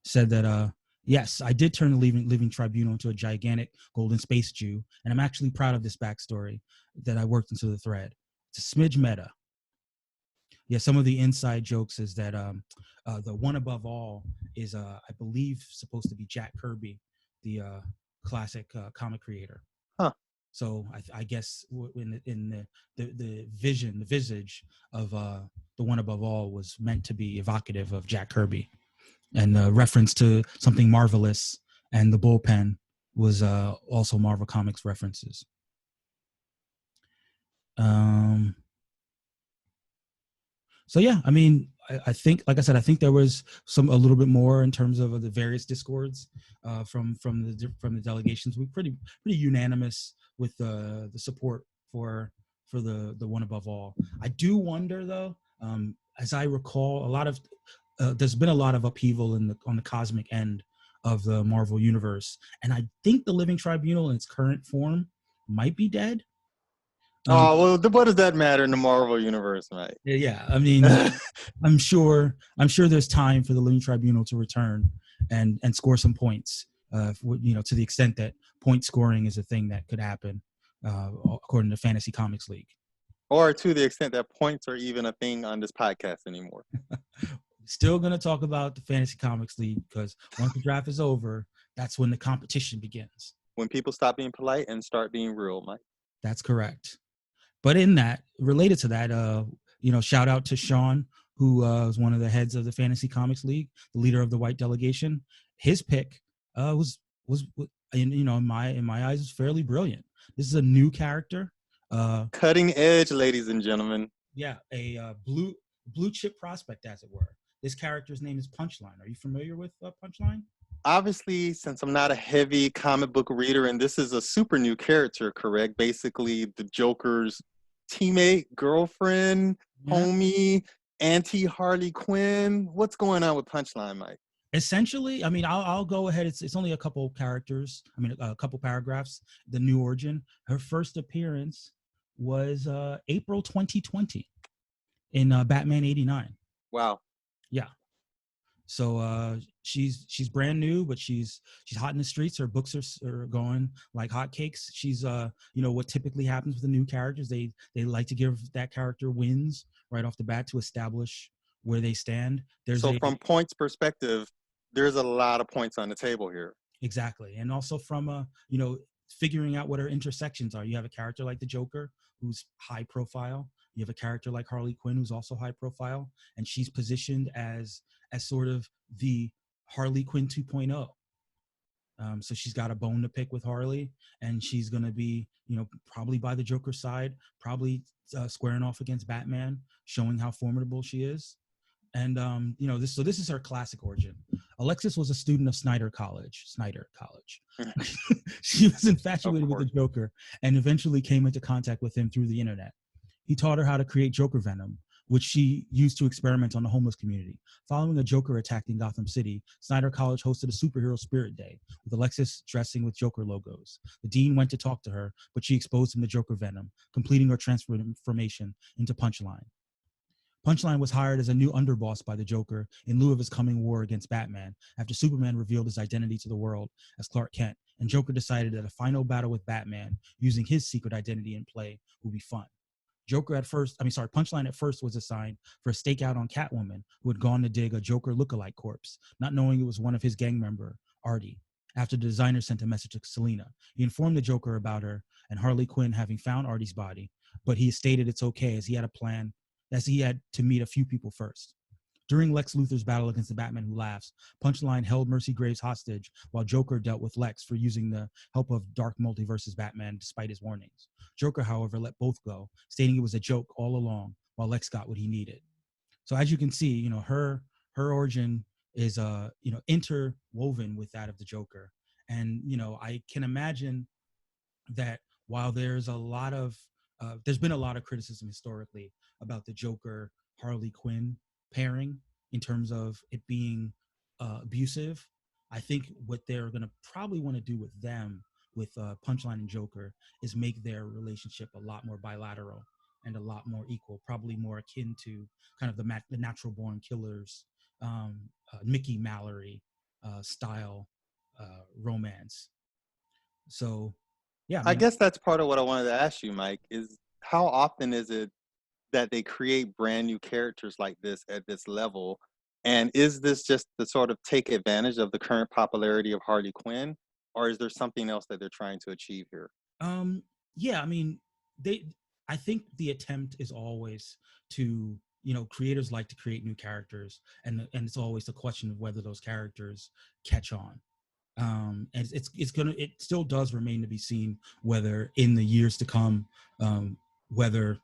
said that, yes, I did turn the living tribunal into a gigantic golden space Jew, and I'm actually proud of this backstory that I worked into the thread. It's a smidge meta. Yeah, some of the inside jokes is that the one above all is, I believe, supposed to be Jack Kirby, the classic comic creator. Huh. So I guess in the visage of the one above all was meant to be evocative of Jack Kirby, and the reference to something marvelous, and the bullpen was also Marvel Comics references. So yeah, I mean, I think, like I said, I think there was a little bit more in terms of the various discords from the delegations. We're pretty unanimous with the support for the one above all. I do wonder though, as I recall, there's been a lot of upheaval on the cosmic end of the Marvel universe, and I think the Living Tribunal in its current form might be dead. Well, what does that matter in the Marvel universe, mate? Yeah, I mean, I'm sure there's time for the Living Tribunal to return and score some points. To the extent that point scoring is a thing that could happen, according to Fantasy Comics League. Or to the extent that points are even a thing on this podcast anymore. Still going to talk about the Fantasy Comics League, because once the draft is over, that's when the competition begins. When people stop being polite and start being real, Mike. That's correct. But related to that, shout out to Sean, who was one of the heads of the Fantasy Comics League, the leader of the white delegation. His pick was in my eyes, was fairly brilliant. This is a new character. Cutting edge, ladies and gentlemen. Yeah, a blue chip prospect, as it were. This character's name is Punchline. Are you familiar with Punchline? Obviously, since I'm not a heavy comic book reader, and this is a super new character, correct? Basically, the Joker's teammate, girlfriend, homie, anti-Harley Quinn. What's going on with Punchline, Mike? Essentially, I mean, I'll go ahead. It's only a couple characters. I mean, a couple paragraphs. The new origin. Her first appearance was April 2020 in Batman '89. Wow. Yeah. So she's brand new, but she's hot in the streets. Her books are going like hotcakes. She's what typically happens with the new characters. They like to give that character wins right off the bat to establish where they stand. From points perspective, there's a lot of points on the table here. Exactly, and also from figuring out what her intersections are. You have a character like the Joker who's high profile. You have a character like Harley Quinn, who's also high profile, and she's positioned as sort of the Harley Quinn 2.0. So she's got a bone to pick with Harley, and she's going to be, probably by the Joker side, probably squaring off against Batman, showing how formidable she is. And this is her classic origin. Alexis was a student of Snyder College. She was infatuated with the Joker and eventually came into contact with him through the internet. He taught her how to create Joker venom, which she used to experiment on the homeless community. Following a Joker attack in Gotham City, Snyder College hosted a superhero spirit day with Alexis dressing with Joker logos. The dean went to talk to her, but she exposed him to Joker venom, completing her transformation into Punchline. Punchline was hired as a new underboss by the Joker in lieu of his coming war against Batman after Superman revealed his identity to the world as Clark Kent, and Joker decided that a final battle with Batman using his secret identity in play would be fun. Punchline at first was assigned for a stakeout on Catwoman, who had gone to dig a Joker lookalike corpse, not knowing it was one of his gang member, Artie. After the designer sent a message to Selina, he informed the Joker about her and Harley Quinn having found Artie's body, but he stated it's okay as he had a plan, as he had to meet a few people first. During Lex Luthor's battle against the Batman Who Laughs, Punchline held Mercy Graves hostage while Joker dealt with Lex for using the help of Dark Multiverse's Batman despite his warnings. Joker, however, let both go, stating it was a joke all along while Lex got what he needed. So as you can see, her origin is interwoven with that of the Joker. And, I can imagine that while there's been a lot of criticism historically about the Joker Harley Quinn pairing in terms of it being abusive, I think what they're going to probably want to do with them, with Punchline and Joker, is make their relationship a lot more bilateral and a lot more equal, probably more akin to kind of the Natural Born Killers, Mickey Mallory style romance. So, yeah, I guess that's part of what I wanted to ask you, Mike, is how often is it that they create brand new characters like this at this level? And is this just to sort of take advantage of the current popularity of Harley Quinn, or is there something else that they're trying to achieve here? Yeah, I think the attempt is always to, creators like to create new characters, and it's always the question of whether those characters catch on. And it still does remain to be seen whether in the years to come, whether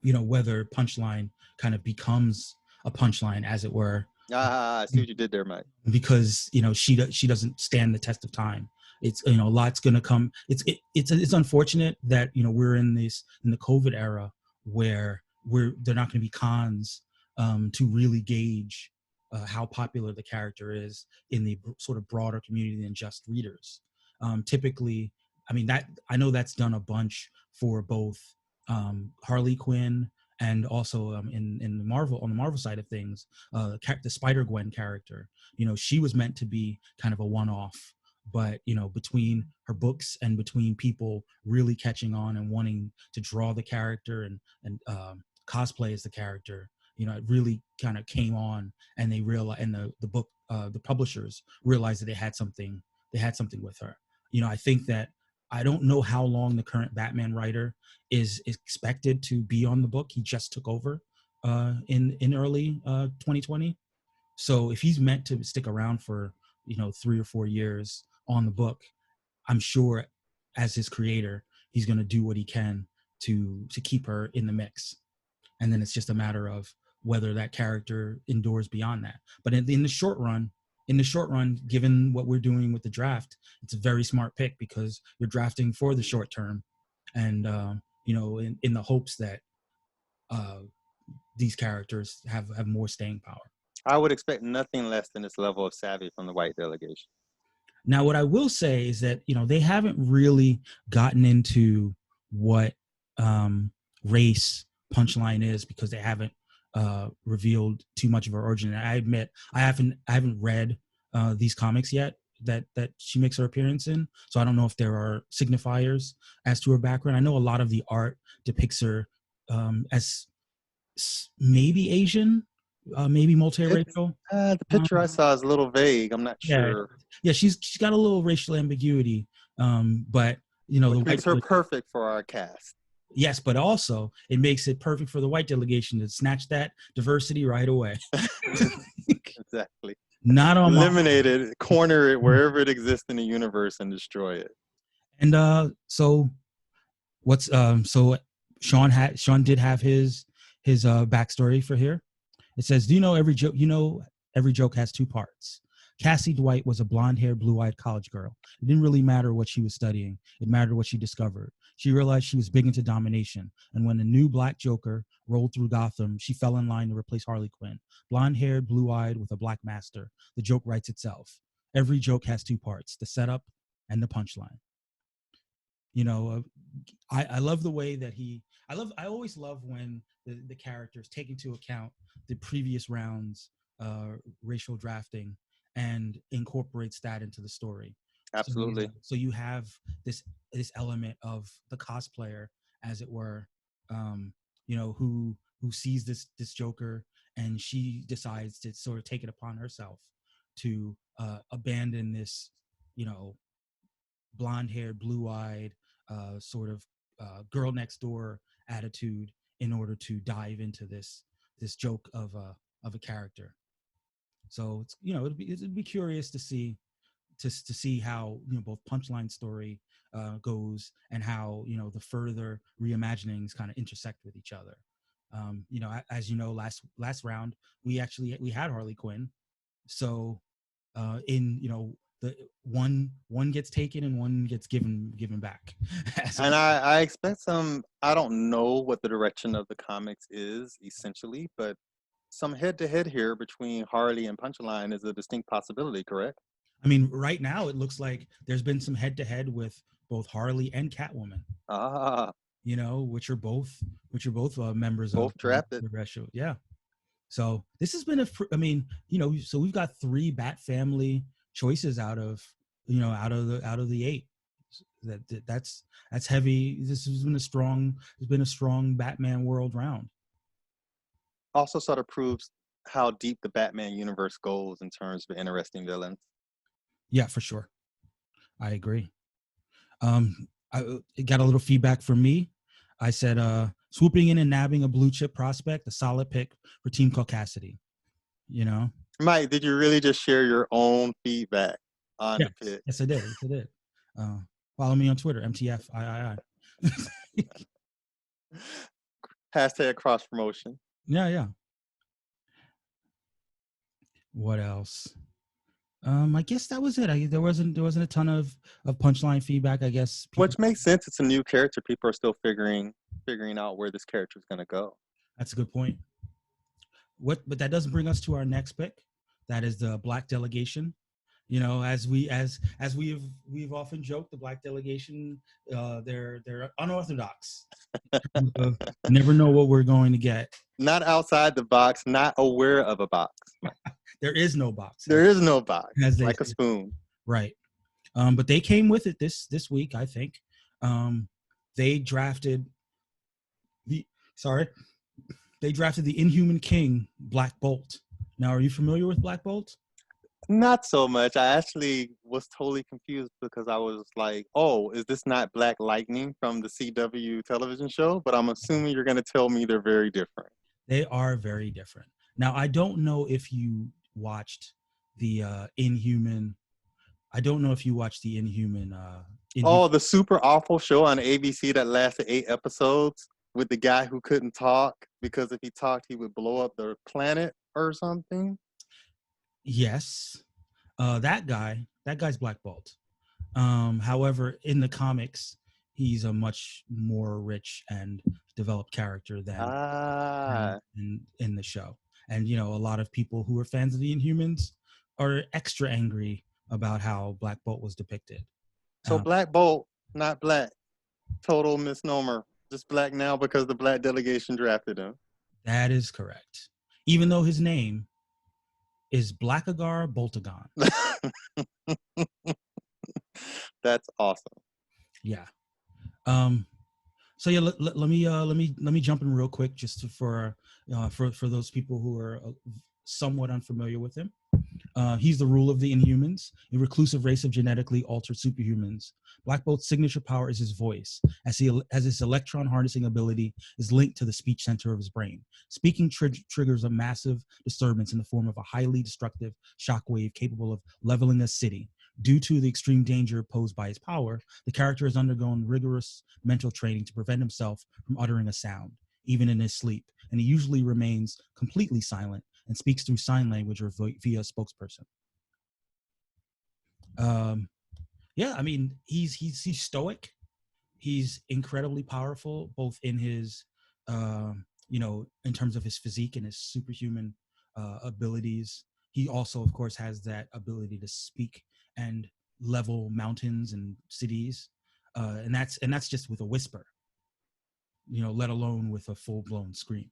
Punchline kind of becomes a Punchline, as it were. I see what you did there, Mike. Because she doesn't stand the test of time. It's a lot's gonna come. It's unfortunate that we're in the COVID era where they're not going to be cons to really gauge how popular the character is in the sort of broader community than just readers. Typically, I know that's done a bunch for both Harley Quinn and also in the Marvel side of things, the Spider-Gwen character. She was meant to be kind of a one-off, but between her books and between people really catching on and wanting to draw the character and cosplay as the character, it really kind of came on, and they realized, and the publishers realized that they had something with her. I think that, I don't know how long the current Batman writer is expected to be on the book. He just took over in early 2020. So if he's meant to stick around for 3 or 4 years on the book, I'm sure as his creator, he's going to do what he can to keep her in the mix. And then it's just a matter of whether that character endures beyond that. But in the short run, given what we're doing with the draft, it's a very smart pick, because you're drafting for the short term, and in the hopes that these characters have more staying power. I would expect nothing less than this level of savvy from the white delegation. Now, what I will say is that they haven't really gotten into what race Punchline is, because they haven't revealed too much of her origin. And I admit I haven't read these comics yet that she makes her appearance in, so I don't know if there are signifiers as to her background. I know a lot of the art depicts her as maybe Asian, maybe multiracial. The picture I saw is a little vague. I'm not sure. Yeah, she's got a little racial ambiguity, but which makes her perfect for our cast. Yes, but also it makes it perfect for the white delegation to snatch that diversity right away. Exactly. Not on my Eliminate it, corner it wherever it exists in the universe, and destroy it. And so what's so Sean did have his backstory for here. It says, "Do you know every joke? You know every joke has two parts." Cassie Dwight was a blonde-haired, blue-eyed college girl. It didn't really matter what she was studying. It mattered what she discovered. She realized she was big into domination, and when a new black Joker rolled through Gotham, she fell in line to replace Harley Quinn. Blonde-haired, blue-eyed, with a black master. The joke writes itself. Every joke has two parts: the setup and the punchline. You know, I love the way that I always love when the characters take into account the previous rounds racial drafting and incorporates that into the story. Absolutely. So you have this element of the cosplayer, as it were, who sees this Joker, and she decides to sort of take it upon herself to abandon this, you know, blonde-haired, blue-eyed, sort of girl next door attitude in order to dive into this joke of a character. So it's, you know, it'd be curious to see to see how, you know, both punchline story goes, and how, you know, the further reimaginings kind of intersect with each other. You know, as you know, last round we had Harley Quinn, so in, you know, the one gets taken and one gets given back. And I expect some, I don't know what the direction of the comics is essentially, but some head to head here between Harley and Punchline is a distinct possibility, correct? I mean, right now it looks like there's been some head to head with both Harley and Catwoman. Ah, You know, which are both members of both drafted. the Red Show. Yeah. So this has been I mean, you know, so we've got 3 Bat Family choices out of, you know, out of the 8. That's heavy. This has been a strong Batman world round. Also sort of proves how deep the Batman universe goes in terms of interesting villains. Yeah, for sure. I agree. I got a little feedback from me. I said, swooping in and nabbing a blue chip prospect, a solid pick for Team Caucasity. You know? Mike, did you really just share your own feedback on Yes. the pick? Yes, I did. Yes, I did. Follow me on Twitter, MTFIII. Hashtag cross promotion. Yeah. What else? I guess that was it. There wasn't a ton of punchline feedback. I guess people. Which makes sense. It's a new character. People are still figuring out where this character is going to go. That's a good point. But that doesn't bring us to our next pick. That is the Black Delegation. You know, as we've often joked, the Black Delegation, they're unorthodox. Never know what we're going to get. Not outside the box, not aware of a box. There is no box. There is no box. Like say. a spoon. Right. But they came with it this week, I think. They drafted the Inhuman King, Black Bolt. Now, are you familiar with Black Bolt? Not so much. I actually was totally confused because I was like, oh, is this not Black Lightning from the CW television show? But I'm assuming you're going to tell me they're very different. They are very different. Now, I don't know if you watched the Inhuman. I don't know if you watched the Inhuman. The super awful show on ABC that lasted 8 episodes with the guy who couldn't talk because if he talked, he would blow up the planet or something. Yes, that guy's Black Bolt. However, in the comics, he's a much more rich and developed character than in the show. And, you know, a lot of people who are fans of the Inhumans are extra angry about how Black Bolt was depicted. So Black Bolt, not black. Total misnomer. Just black now because the Black Delegation drafted him. That is correct. Even though his name is Blackagar Boltagon. That's awesome. Yeah. So yeah, let me jump in real quick just for those people who are somewhat unfamiliar with him. He's the rule of the Inhumans, a reclusive race of genetically altered superhumans. Black Bolt's signature power is his voice, as his electron harnessing ability is linked to the speech center of his brain. Speaking triggers a massive disturbance in the form of a highly destructive shockwave capable of leveling a city. Due to the extreme danger posed by his power, the character has undergone rigorous mental training to prevent himself from uttering a sound, even in his sleep, and he usually remains completely silent and speaks through sign language or via a spokesperson. Yeah, I mean, he's stoic. He's incredibly powerful, both in his, in terms of his physique and his superhuman abilities. He also, of course, has that ability to speak and level mountains and cities, and that's just with a whisper. Let alone with a full-blown scream.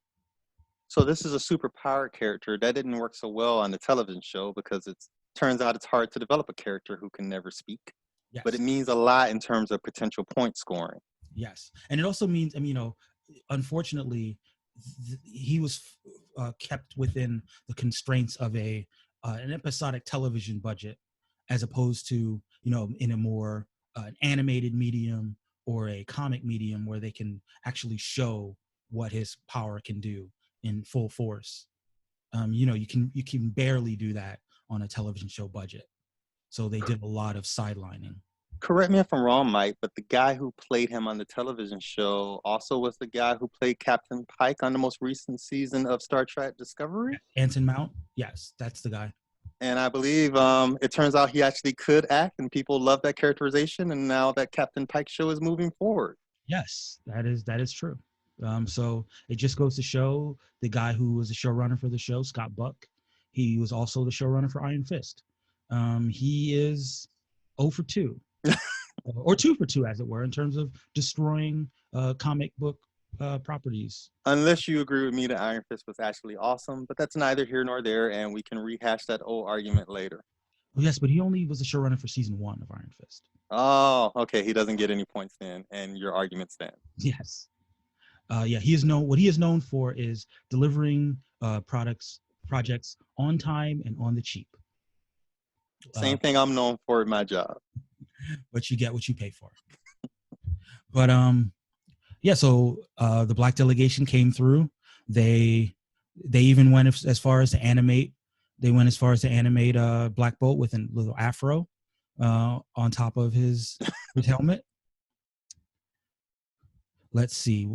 So this is a super powered character that didn't work so well on the television show because it turns out it's hard to develop a character who can never speak. Yes. But it means a lot in terms of potential point scoring. Yes, and it also means, unfortunately, he was kept within the constraints of an episodic television budget, as opposed to in a more animated medium or a comic medium where they can actually show what his power can do in full force. You can barely do that on a television show budget, so they did a lot of sidelining. Correct me if I'm wrong, Mike, but the guy who played him on the television show also was the guy who played Captain Pike on the most recent season of Star Trek Discovery? Anson Mount? Yes, that's the guy. And I believe it turns out he actually could act, and people love that characterization, and now that Captain Pike show is moving forward. Yes, that is true. So it just goes to show the guy who was the showrunner for the show, Scott Buck, he was also the showrunner for Iron Fist. He is 0 for 2. Or 2 for 2, as it were, in terms of destroying comic book properties. Unless you agree with me that Iron Fist was actually awesome, but that's neither here nor there, and we can rehash that old argument later. Oh, yes, but he only was a showrunner for season 1 of Iron Fist. Oh, okay. He doesn't get any points then, and your argument stands. Yes. Yeah, what he is known for is delivering projects on time and on the cheap. Same thing I'm known for in my job. But you get what you pay for. But yeah, so the Black delegation came through. They even went as far as to animate. They went as far as to animate Black Bolt with a little afro on top of his helmet. Let's see.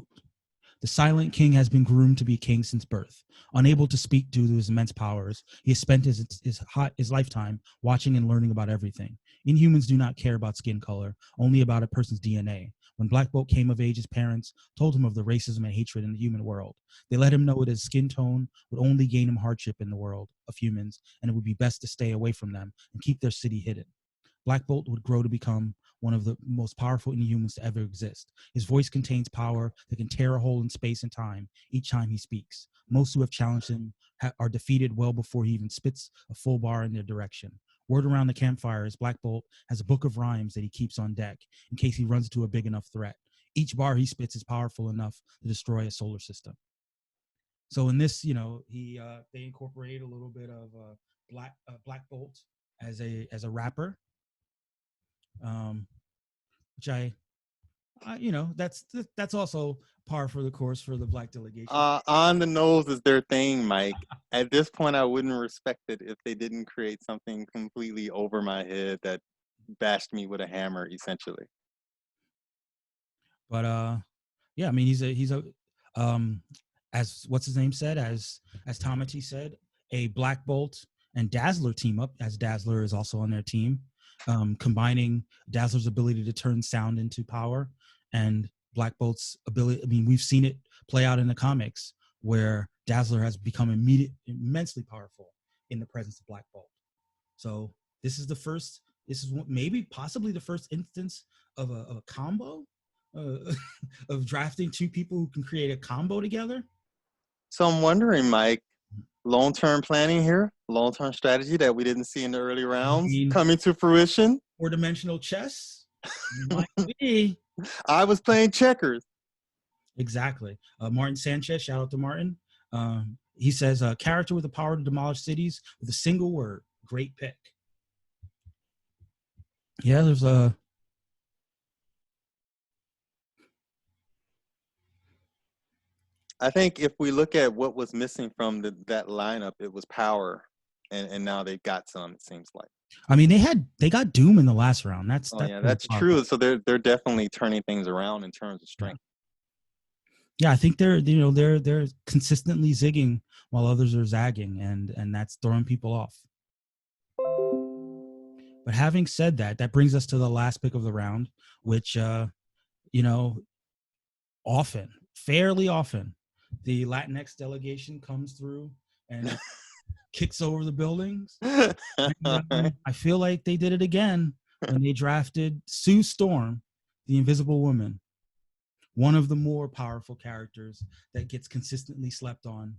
The Silent King has been groomed to be king since birth. Unable to speak due to his immense powers, he has spent his lifetime watching and learning about everything. Inhumans do not care about skin color, only about a person's DNA. When Black Bolt came of age, his parents told him of the racism and hatred in the human world. They let him know that his skin tone would only gain him hardship in the world of humans, and it would be best to stay away from them and keep their city hidden. Black Bolt would grow to become one of the most powerful Inhumans to ever exist. His voice contains power that can tear a hole in space and time each time he speaks. Most who have challenged him are defeated well before he even spits a full bar in their direction. Word around the campfire is Black Bolt has a book of rhymes that he keeps on deck in case he runs into a big enough threat. Each bar he spits is powerful enough to destroy a solar system. So in this, they incorporate a little bit of Black Bolt as a rapper. Which that's also par for the course for the Black delegation. On the nose is their thing, Mike. At this point, I wouldn't respect it if they didn't create something completely over my head that bashed me with a hammer, essentially. But yeah, I mean, he's a as what's his name said, as Tamati said, a Black Bolt and Dazzler team up, as Dazzler is also on their team. Combining Dazzler's ability to turn sound into power and Black Bolt's ability. I mean, we've seen it play out in the comics where Dazzler has become immensely powerful in the presence of Black Bolt. So this is possibly the first instance of a combo of drafting two people who can create a combo together. So I'm wondering, Mike, long-term planning here, long-term strategy that we didn't see in the early rounds coming to fruition. 4-dimensional chess. Might be. I was playing checkers. Exactly. Martin Sanchez, shout out to Martin. He says, a character with the power to demolish cities with a single word, great pick. Yeah, there's a. I think if we look at what was missing from that lineup, it was power, and now they got some. It seems like. I mean, they got Doom in the last round. That's Oh yeah, really that's powerful. true. So they're definitely turning things around in terms of Yeah. strength. Yeah, I think they're consistently zigging while others are zagging, and that's throwing people off. But having said that, that brings us to the last pick of the round, which you know, fairly often, the Latinx delegation comes through and kicks over the buildings. And, I feel like they did it again when they drafted Sue Storm, the Invisible Woman, one of the more powerful characters that gets consistently slept on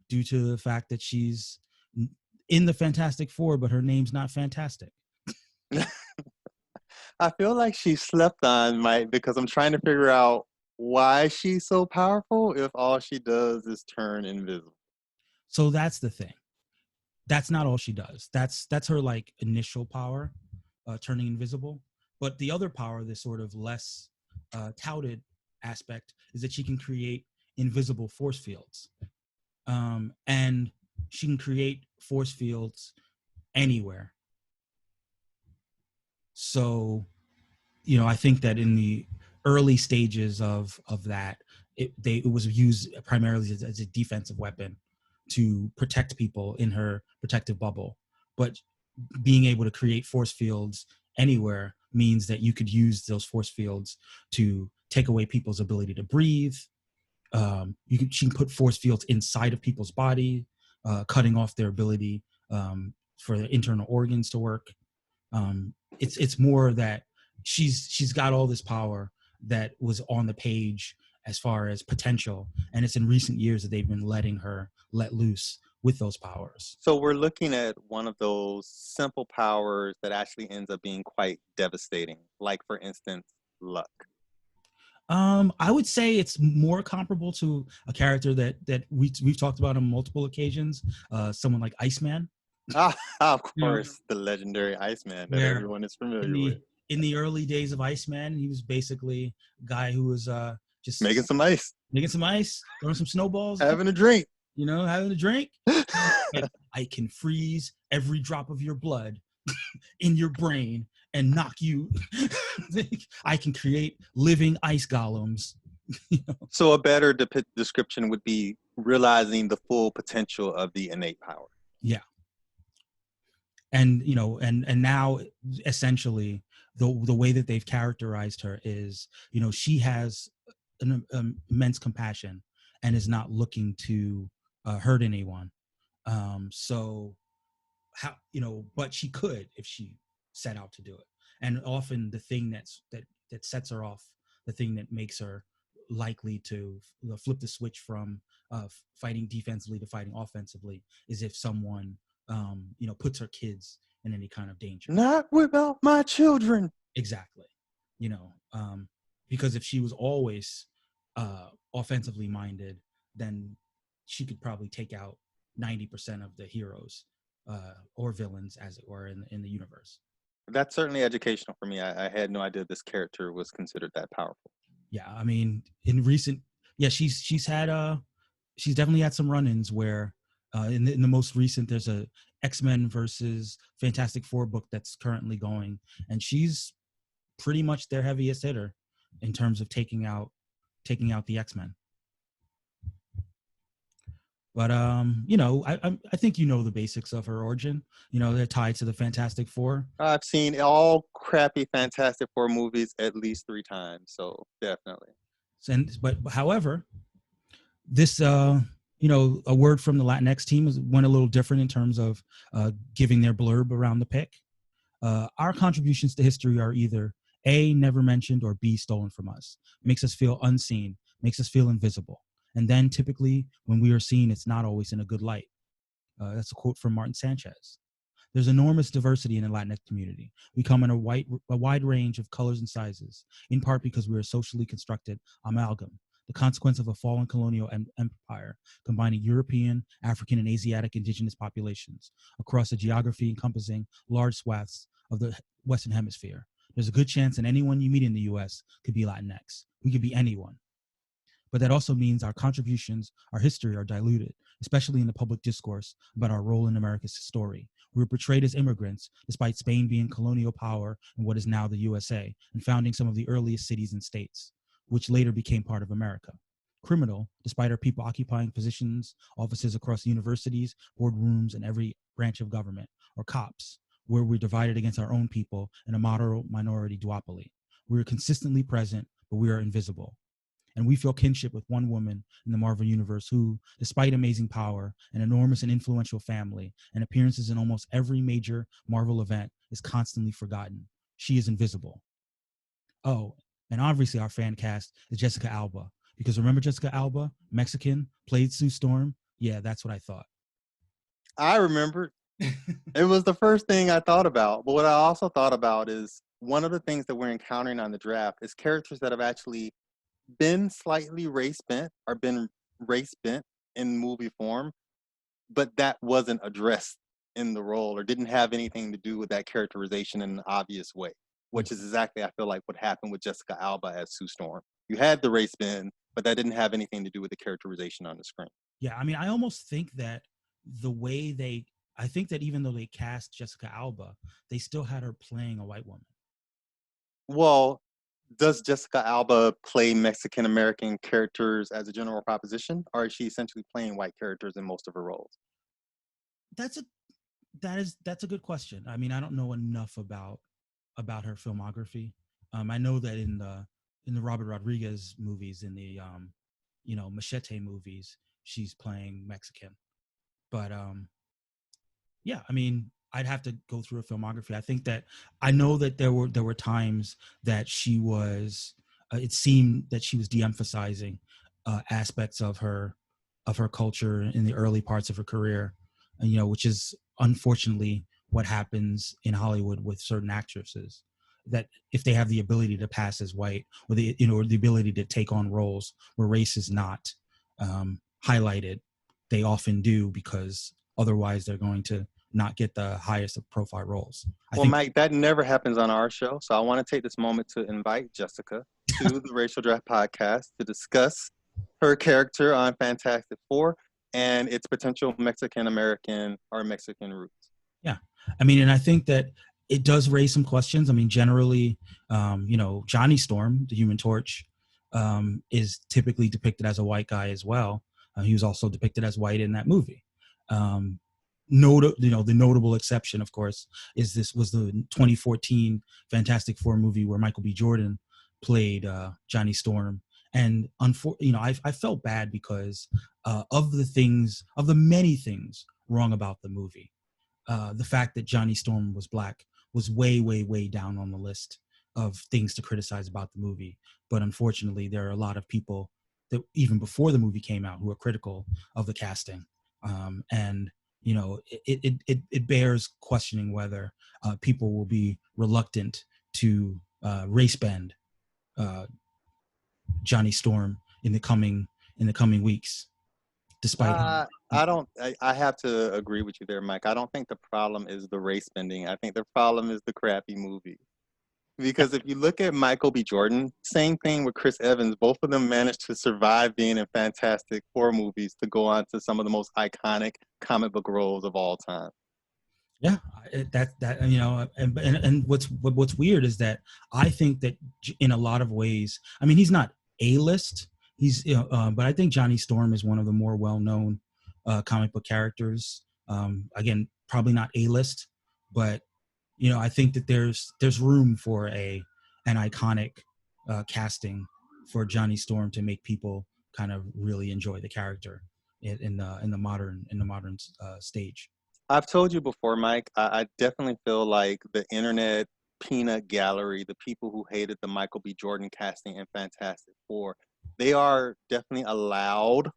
due to the fact that she's in the Fantastic Four, but her name's not Fantastic. I feel like she slept on, Mike, because I'm trying to figure out why she's so powerful if all she does is turn invisible. So that's the thing. That's not all she does. That's her like initial power, turning invisible. But the other power, this sort of less touted aspect, is that she can create invisible force fields, and she can create force fields anywhere. So, I think that in the early stages of that, it was used primarily as a defensive weapon to protect people in her protective bubble. But being able to create force fields anywhere means that you could use those force fields to take away people's ability to breathe. She can put force fields inside of people's body, cutting off their ability for the internal organs to work. It's more that she's got all this power that was on the page as far as potential, and it's in recent years that they've been letting her let loose with those powers. So we're looking at one of those simple powers that actually ends up being quite devastating, like for instance, luck. I would say it's more comparable to a character that we've talked about on multiple occasions. Someone like Iceman. Ah, of You know, course, the legendary Iceman that where everyone is in familiar with. the early days of Iceman, he was basically a guy who was Making just some ice, making some ice, throwing some snowballs, having a drink. having a drink. Like, I can freeze every drop of your blood in your brain and knock you. I can create living ice golems. So a better description would be realizing the full potential of the innate power. Yeah. And and now essentially the way that they've characterized her is, she has an immense compassion and is not looking to hurt anyone. So how, but she could if she set out to do it. And often the thing that sets her off, the thing that makes her likely to flip the switch from fighting defensively to fighting offensively, is if someone puts her kids in any kind of danger. Not without my children. Exactly. Because if she was always offensively minded, then she could probably take out 90% of the heroes or villains, as it were, in the universe. That's certainly educational for me. I had no idea this character was considered that powerful. Yeah, I mean, in recent, yeah, she's definitely had some run-ins where in the most recent, there's a X-Men versus Fantastic Four book that's currently going, and she's pretty much their heaviest hitter in terms of taking out the X-Men. But I think the basics of her origin. They're tied to the Fantastic Four. I've seen all crappy Fantastic Four movies at least 3 times, so definitely. But however, this a word from the Latinx team went a little different in terms of giving their blurb around the pick. Our contributions to history are either A, never mentioned, or B, stolen from us. Makes us feel unseen, makes us feel invisible. And then typically when we are seen, it's not always in a good light. That's a quote from Martin Sanchez. There's enormous diversity in the Latinx community. We come in a wide range of colors and sizes, in part because we are a socially constructed amalgam. the consequence of a fallen colonial empire combining European, African, and Asiatic indigenous populations across a geography encompassing large swaths of the Western Hemisphere. There's a good chance that anyone you meet in the US could be Latinx. We could be anyone. But that also means our contributions, our history are diluted, especially in the public discourse about our role in America's story. We were portrayed as immigrants, despite Spain being colonial power in what is now the USA and founding some of the earliest cities and states, which later became part of America. Criminal, despite our people occupying positions, offices across universities, boardrooms, and every branch of government, or cops, where we're divided against our own people in a moderate minority duopoly. We are consistently present, but we are invisible. And we feel kinship with one woman in the Marvel Universe who, despite amazing power, an enormous and influential family, and appearances in almost every major Marvel event, is constantly forgotten. She is invisible. Oh, and obviously our fan cast is Jessica Alba. Because remember Jessica Alba, Mexican, played Sue Storm? Yeah, that's what I thought. I remember. It was the first thing I thought about. But what I also thought about is one of the things that we're encountering on the draft is characters that have actually been slightly race bent or been race bent in movie form, but that wasn't addressed in the role or didn't have anything to do with that characterization in an obvious way, which is exactly, I feel like, what happened with Jessica Alba as Sue Storm. You had the race bend, but that didn't have anything to do with the characterization on the screen. Yeah, I mean, I almost think that the way I think that even though they cast Jessica Alba, they still had her playing a white woman. Well, does Jessica Alba play Mexican American characters as a general proposition, or is she essentially playing white characters in most of her roles? That's a good question. I mean, I don't know enough about her filmography. I know that in the Robert Rodriguez movies, in the Machete movies, she's playing Mexican. But yeah, I mean, I'd have to go through her filmography. I think that I know that there were times that she was. It seemed that she was de-emphasizing aspects of her culture in the early parts of her career, and, which is unfortunately what happens in Hollywood with certain actresses. That if they have the ability to pass as white, or the ability to take on roles where race is not highlighted, they often do, because otherwise they're going to not get the highest profile roles. Well, Mike, that never happens on our show. So I want to take this moment to invite Jessica to the Racial Draft podcast to discuss her character on Fantastic Four and its potential Mexican American or Mexican roots. Yeah. I mean, and I think that it does raise some questions. I mean, generally, Johnny Storm, the Human Torch, is typically depicted as a white guy as well. He was also depicted as white in that movie. The notable exception, of course, was the 2014 Fantastic Four movie where Michael B. Jordan played Johnny Storm. And I felt bad because of the many things wrong about the movie. The fact that Johnny Storm was black was way, way, way down on the list of things to criticize about the movie. But unfortunately, there are a lot of people that even before the movie came out who are critical of the casting. And it bears questioning whether people will be reluctant to race bend Johnny Storm in the coming weeks, despite him. I have to agree with you there, Mike. I don't think the problem is the race bending. I think the problem is the crappy movie. Because if you look at Michael B. Jordan, same thing with Chris Evans. Both of them managed to survive being in Fantastic Four movies to go on to some of the most iconic comic book roles of all time. Yeah, and what's weird is that I think that in a lot of ways, I mean, he's not A-list. But I think Johnny Storm is one of the more well-known comic book characters. Again, probably not A-list, but I think that there's room for an iconic casting for Johnny Storm to make people kind of really enjoy the character in the modern stage. I've told you before, Mike, I definitely feel like the internet peanut gallery, the people who hated the Michael B. Jordan casting in Fantastic Four, they are definitely a loud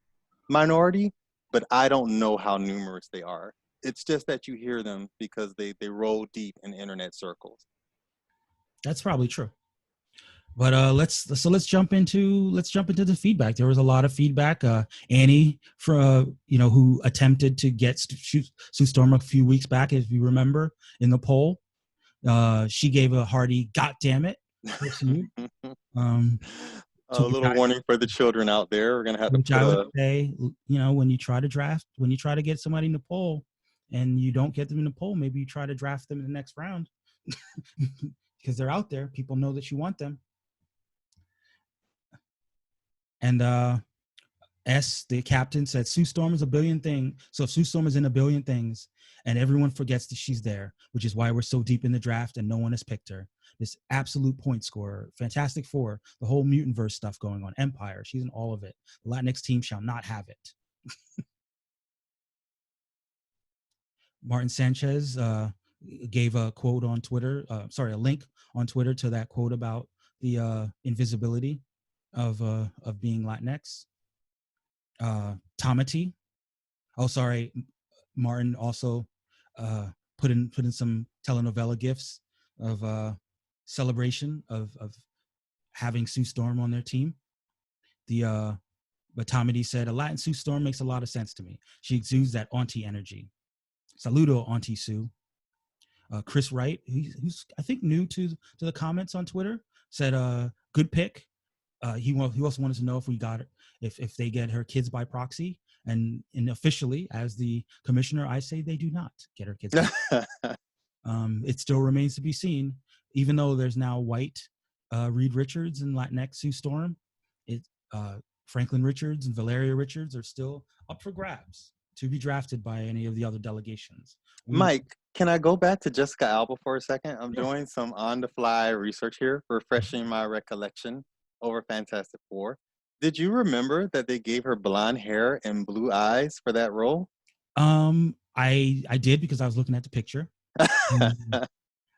minority, but I don't know how numerous they are. It's just that you hear them because they roll deep in internet circles. That's probably true. But let's jump into the feedback. There was a lot of feedback. Annie, who attempted to get Sue Storm a few weeks back, if you remember, in the poll, she gave a hearty "God damn it" for Sue. A little warning for the children out there. We're gonna have to which I would say, when you try to get somebody in the poll, and you don't get them in the poll, maybe you try to draft them in the next round because they're out there. People know that you want them. And the captain, said Sue Storm is a billion thing. So Sue Storm is in a billion things, and everyone forgets that she's there, which is why we're so deep in the draft and no one has picked her. This absolute point scorer, Fantastic Four, the whole mutant verse stuff going on, Empire, she's in all of it. The Latinx team shall not have it. Martin Sanchez gave a quote on Twitter, a link on Twitter to that quote about the invisibility of being Latinx. Tamati. Oh, sorry. Martin also put in some telenovela gifs of celebration of having Sue Storm on their team. But Tamati said, "A Latin Sue Storm makes a lot of sense to me. She exudes that auntie energy. Saludo, Auntie Sue." Chris Wright, who's I think new to the comments on Twitter, said, "Good pick." He also wanted to know if we got if they get her kids by proxy, and officially as the commissioner, I say they do not get her kids. It still remains to be seen, even though there's now white Reed Richards and Latinx Sue Storm. Franklin Richards and Valeria Richards are still up for grabs to be drafted by any of the other delegations. Mike, can I go back to Jessica Alba for a second? I'm doing some on-the-fly research here, refreshing my recollection over Fantastic Four. Did you remember that they gave her blonde hair and blue eyes for that role? I did, because I was looking at the picture.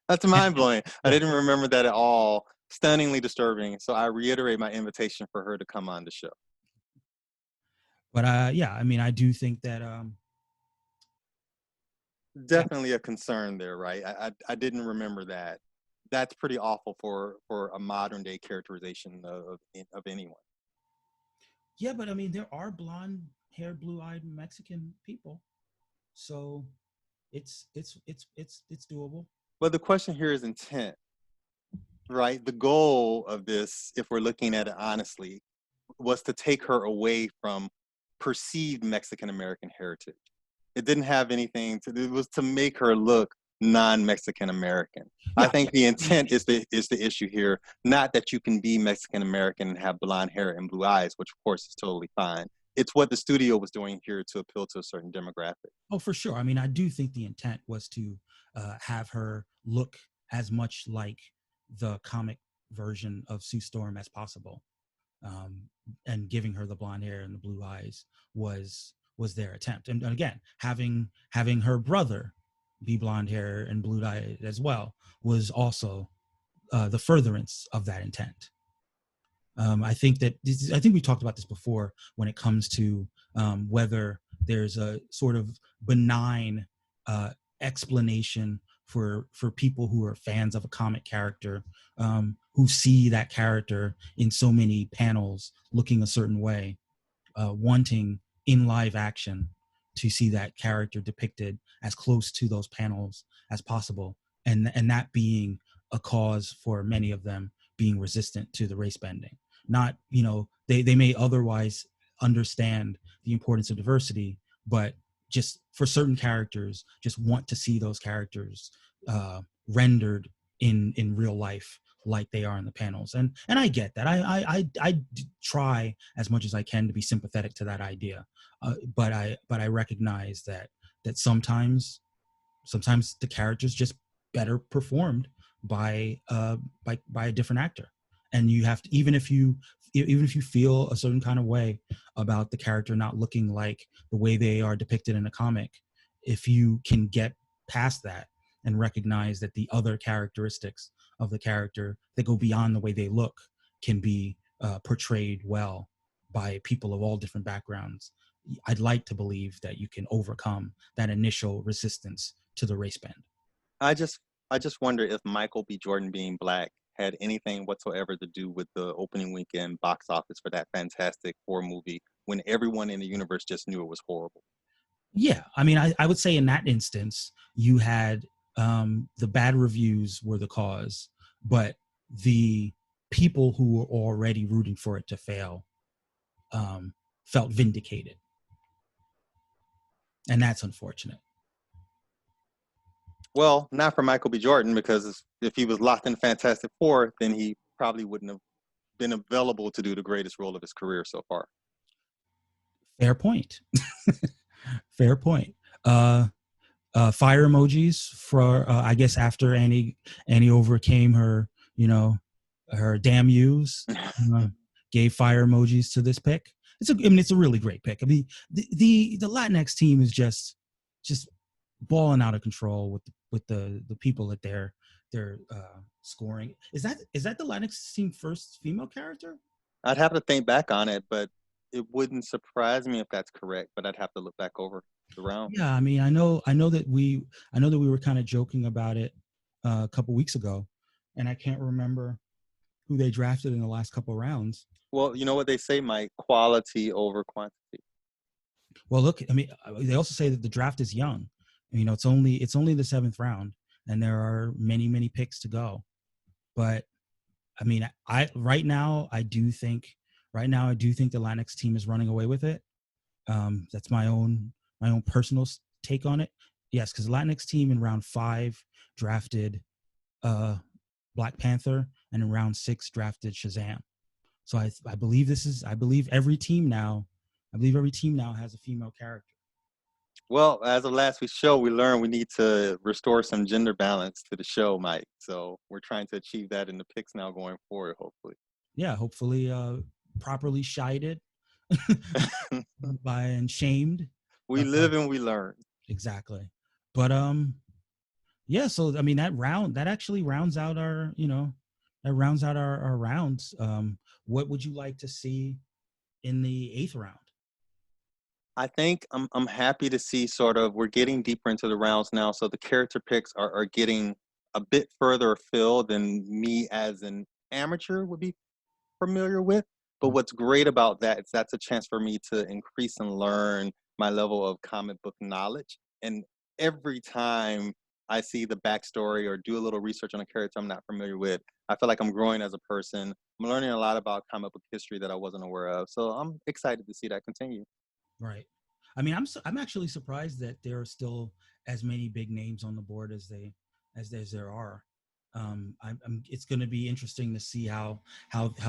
That's mind-blowing. I didn't remember that at all. Stunningly disturbing. So I reiterate my invitation for her to come on the show. But I do think that definitely a concern there, right? I didn't remember that. That's pretty awful for a modern day characterization of anyone. Yeah, but I mean, there are blonde haired, blue eyed Mexican people, so it's doable. But the question here is intent, right? The goal of this, if we're looking at it honestly, was to take her away from perceived Mexican American heritage. It didn't have anything to do, it was to make her look non-Mexican American. Yeah. I think the intent is the issue here, not that you can be Mexican American and have blonde hair and blue eyes, which of course is totally fine. It's what the studio was doing here to appeal to a certain demographic. Oh, for sure. I mean, I do think the intent was to have her look as much like the comic version of Sue Storm as possible. And giving her the blonde hair and the blue eyes was their attempt. And again, having her brother be blonde hair and blue eyes as well was also the furtherance of that intent. I think we talked about this before when it comes to whether there's a sort of benign explanation for people who are fans of a comic character, who see that character in so many panels looking a certain way, wanting in live action to see that character depicted as close to those panels as possible, and that being a cause for many of them being resistant to the race bending. Not, they may otherwise understand the importance of diversity, but just for certain characters, just want to see those characters rendered in real life like they are in the panels. And I get that. I try as much as I can to be sympathetic to that idea, but I recognize that sometimes the character's just better performed by a different actor. And you have to, even if you feel a certain kind of way about the character not looking like the way they are depicted in a comic, if you can get past that and recognize that the other characteristics of the character that go beyond the way they look can be portrayed well by people of all different backgrounds, I'd like to believe that you can overcome that initial resistance to the race bend. I just wonder if Michael B. Jordan being black had anything whatsoever to do with the opening weekend box office for that Fantastic Four movie when everyone in the universe just knew it was horrible. Yeah, I mean, I would say in that instance, you had the bad reviews were the cause, but the people who were already rooting for it to fail felt vindicated, and that's unfortunate. Well, not for Michael B. Jordan, because if he was locked in Fantastic Four, then he probably wouldn't have been available to do the greatest role of his career so far. Fair point. Fair point. Fire emojis for I guess after Annie overcame her, her damn yous, uh, gave fire emojis to this pick. It's a really great pick. I mean, the Latinx team is just balling out of control with the people that they're scoring. Is that the Latinx team first female character? I'd have to think back on it, but it wouldn't surprise me if that's correct. But I'd have to look back over the round. Yeah, I mean, I know that we were kind of joking about it a couple weeks ago, and I can't remember who they drafted in the last couple rounds. Well, you know what they say, Mike: quality over quantity. Well, look, I mean, they also say that the draft is young. It's only the seventh round, and there are many picks to go. But I mean, I right now I do think the Latinx team is running away with it. That's my own personal take on it. Yes, because the Latinx team in round 5 drafted uh, Black Panther, and in round 6 drafted Shazam. So I believe every team now, has a female character. Well, as of last week's show, we learned we need to restore some gender balance to the show, Mike. So we're trying to achieve that in the picks now going forward, hopefully. Yeah, hopefully properly shied by and shamed. We Uh, live and we learn. exactly. But yeah, so I mean that actually rounds out our rounds. What would you like to see in the 8th round? I think I'm happy to see sort of we're getting deeper into the rounds now, so the character picks are getting a bit further afield than me as an amateur would be familiar with. But what's great about that is that's a chance for me to increase and learn my level of comic book knowledge. And every time I see the backstory or do a little research on a character I'm not familiar with, I feel like I'm growing as a person. I'm learning a lot about comic book history that I wasn't aware of. So I'm excited to see that continue. Right. I mean, I'm actually surprised that there are still as many big names on the board as there are. It's going to be interesting to see how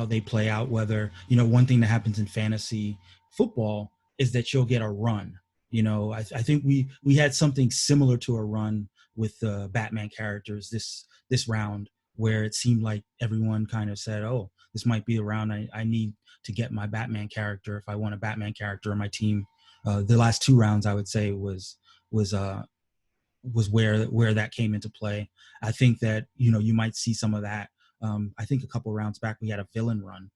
they play out. Whether one thing that happens in fantasy football is that you'll get a run. I think we had something similar to a run with the Batman characters this round, where it seemed like everyone kind of said, "Oh, this might be the round I need to get my Batman character if I want a Batman character on my team." The last 2 rounds, I would say, was where that came into play. I think that you might see some of that. I think a couple rounds back we had a villain run,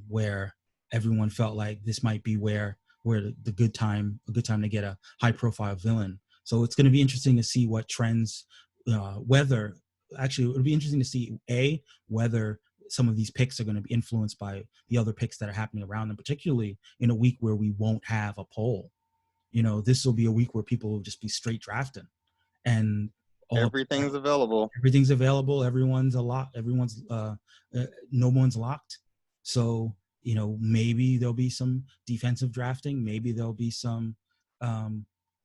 where everyone felt like this might be where the a good time to get a high profile villain. So it's going to be interesting to see what trends, whether actually it would be interesting to see whether some of these picks are going to be influenced by the other picks that are happening around them, particularly in a week where we won't have a poll. This will be a week where people will just be straight drafting, and all Everything's available. everything's available. Everyone's a lot. No one's locked. So maybe there'll be some defensive drafting. Maybe there'll be some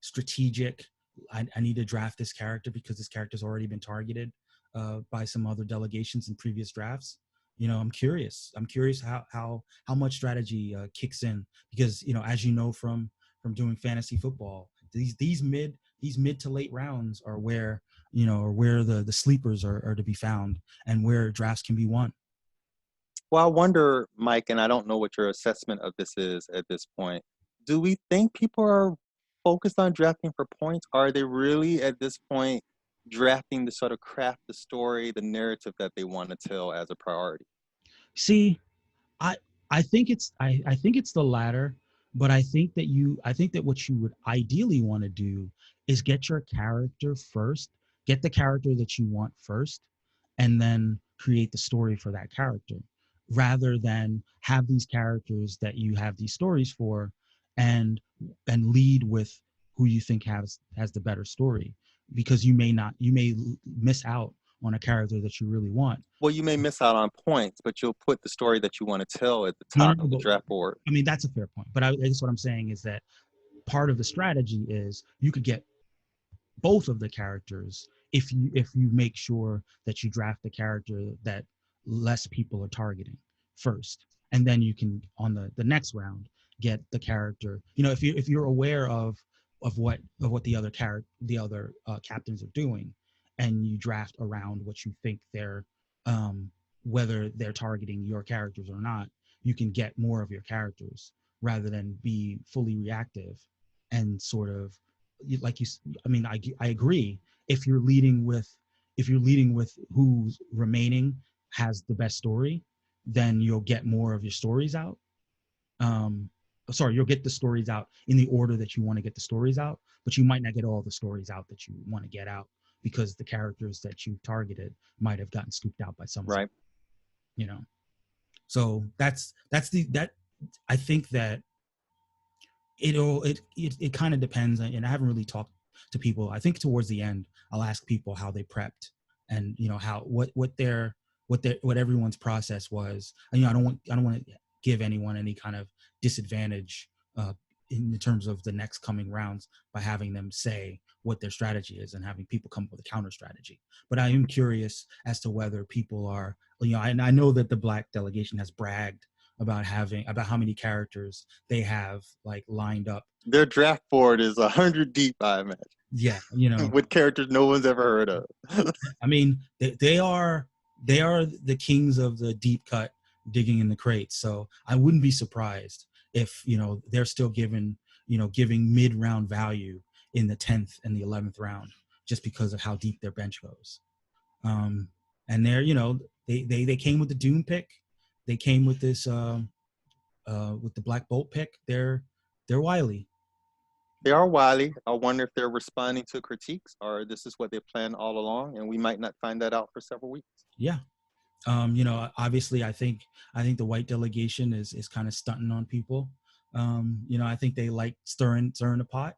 strategic. I need to draft this character because this character's already been targeted by some other delegations in previous drafts. I'm curious. I'm curious how much strategy kicks in, because as you know from doing fantasy football, these mid to late rounds are where the sleepers are to be found, and where drafts can be won. Well, I wonder, Mike, and I don't know what your assessment of this is at this point. Do we think people are focused on drafting for points? Are they really at this point drafting to sort of craft the story, the narrative that they want to tell as a priority? See, I I think it's the latter, but I think that what you would ideally want to do is get your character first, get the character that you want first, and then create the story for that character, rather than have these characters that you have these stories for, and lead with who you think has the better story, because you may miss out on a character that you really want. Well, you may miss out on points, but you'll put the story that you want to tell at the No, no, top no, of the but draft board. I mean that's a fair point. But I guess what I'm saying is that part of the strategy is you could get both of the characters if you make sure that you draft the character that less people are targeting first, and then you can on the next round get the character, if you're aware of what the other captains are doing, and you draft around what you think they're whether they're targeting your characters or not, you can get more of your characters rather than be fully reactive and sort of like you I mean, I agree. If you're leading with who's remaining has the best story, then you'll get more of your stories out. Um, sorry, you'll get the stories out in the order that you want to get the stories out, but you might not get all the stories out that you want to get out because the characters that you targeted might have gotten scooped out by someone. Right. You know, so that's the that I think that it kind of depends, and I haven't really talked to people. I think towards the end I'll ask people how they prepped, and how what everyone's process was. And, I don't want to give anyone any kind of disadvantage in terms of the next coming rounds by having them say what their strategy is and having people come up with a counter strategy. But I am curious as to whether people are, and I know that the Black delegation has bragged about how many characters they have like lined up. Their draft board is 100 deep, I imagine. Yeah, with characters no one's ever heard of. I mean, they are the kings of the deep cut, digging in the crates. So I wouldn't be surprised if they're still giving mid round value in the 10th and the 11th round just because of how deep their bench goes. And they're they came with the Doom pick. They came with this with the Black Bolt pick. They're wily. They are wily. I wonder if they're responding to critiques or this is what they planned all along, and we might not find that out for several weeks. Yeah. Obviously I think the white delegation is kind of stunting on people. I think they like stirring the pot.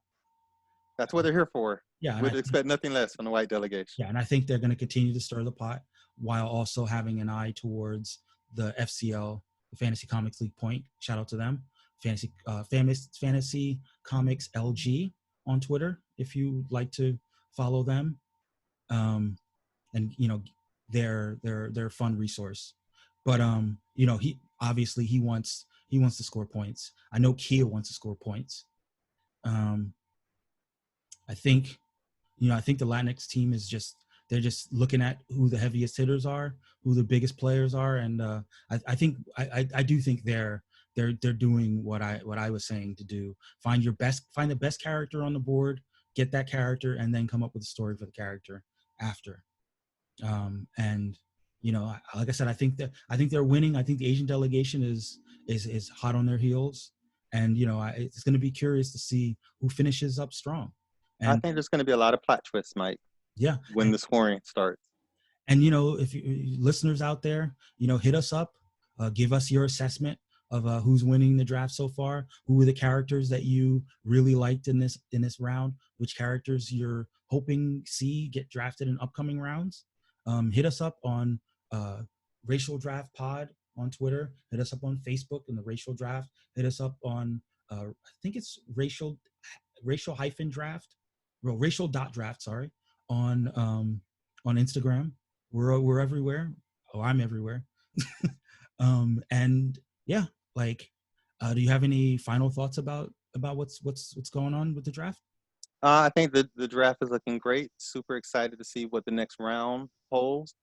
That's what they're here for. Yeah. We'd expect nothing less from the white delegation. Yeah. And I think they're going to continue to stir the pot while also having an eye towards the FCL, the Fantasy Comics League point. Shout out to them. Fantasy Comics LG on Twitter, if you'd like to follow them. And they're a fun resource. But he obviously he wants to score points. I know Kia wants to score points. I think the Latinx team is they're just looking at who the heaviest hitters are, who the biggest players are, and I do think they're doing what I was saying to do. Find the best character on the board, get that character, and then come up with a story for the character after. And like I said, I think they're winning. I think the Asian delegation is hot on their heels, and it's going to be curious to see who finishes up strong. And I think there's going to be a lot of plot twists, Mike. Yeah, when the scoring starts. And if you listeners out there, hit us up, give us your assessment of who's winning the draft so far. Who are the characters that you really liked in this round? Which characters you're hoping see get drafted in upcoming rounds? Hit us up on Racial Draft Pod on Twitter. Hit us up on Facebook in the Racial Draft. Hit us up on I think it's racial hyphen draft, racial dot draft. Sorry, on Instagram. We're everywhere. Oh, I'm everywhere. And yeah, like, do you have any final thoughts about what's going on with the draft? I think the draft is looking great. Super excited to see what the next round holds.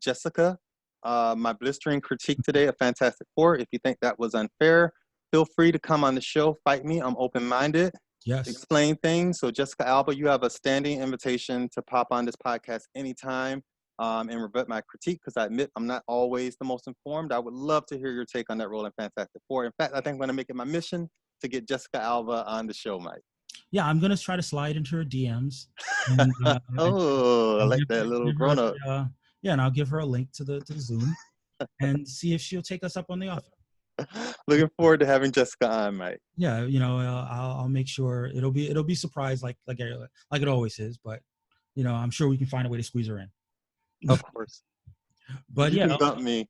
Jessica, my blistering critique today of Fantastic Four. If you think that was unfair, feel free to come on the show. Fight me. I'm open-minded. Yes. Explain things. So Jessica Alba, you have a standing invitation to pop on this podcast anytime and rebut my critique, because I admit I'm not always the most informed. I would love to hear your take on that role in Fantastic Four. In fact, I think I'm going to make it my mission to get Jessica Alba on the show, Mike. Yeah, I'm going to try to slide into her DMs. And, I like that little grown-up. Yeah, and I'll give her a link to the Zoom and see if she'll take us up on the offer. Looking forward to having Jessica on, Mike. Yeah, you know, I'll make sure it'll be surprised like it always is, but you know, I'm sure we can find a way to squeeze her in. Of course. But You yeah, can bump me.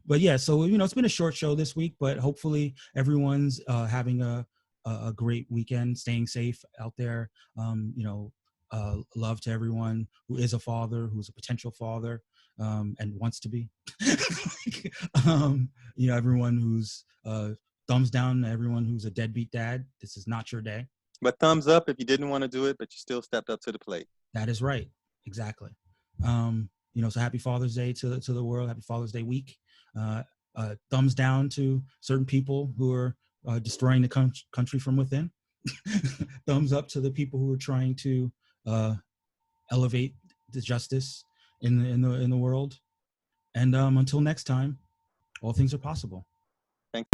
but yeah, so you know, it's been a short show this week, but hopefully everyone's having a great weekend, staying safe out there. You know, love to everyone who is a father, who's a potential father, and wants to be. You know, everyone who's thumbs down to everyone who's a deadbeat dad. This is not your day. But thumbs up if you didn't want to do it, but you still stepped up to the plate. That is right. Exactly. You know, so happy Father's Day to the world. Happy Father's Day week. Uh, Thumbs down to certain people who are destroying the country from within. Thumbs up to the people who are trying to elevate the justice in the world. And until next time, all things are possible. Thank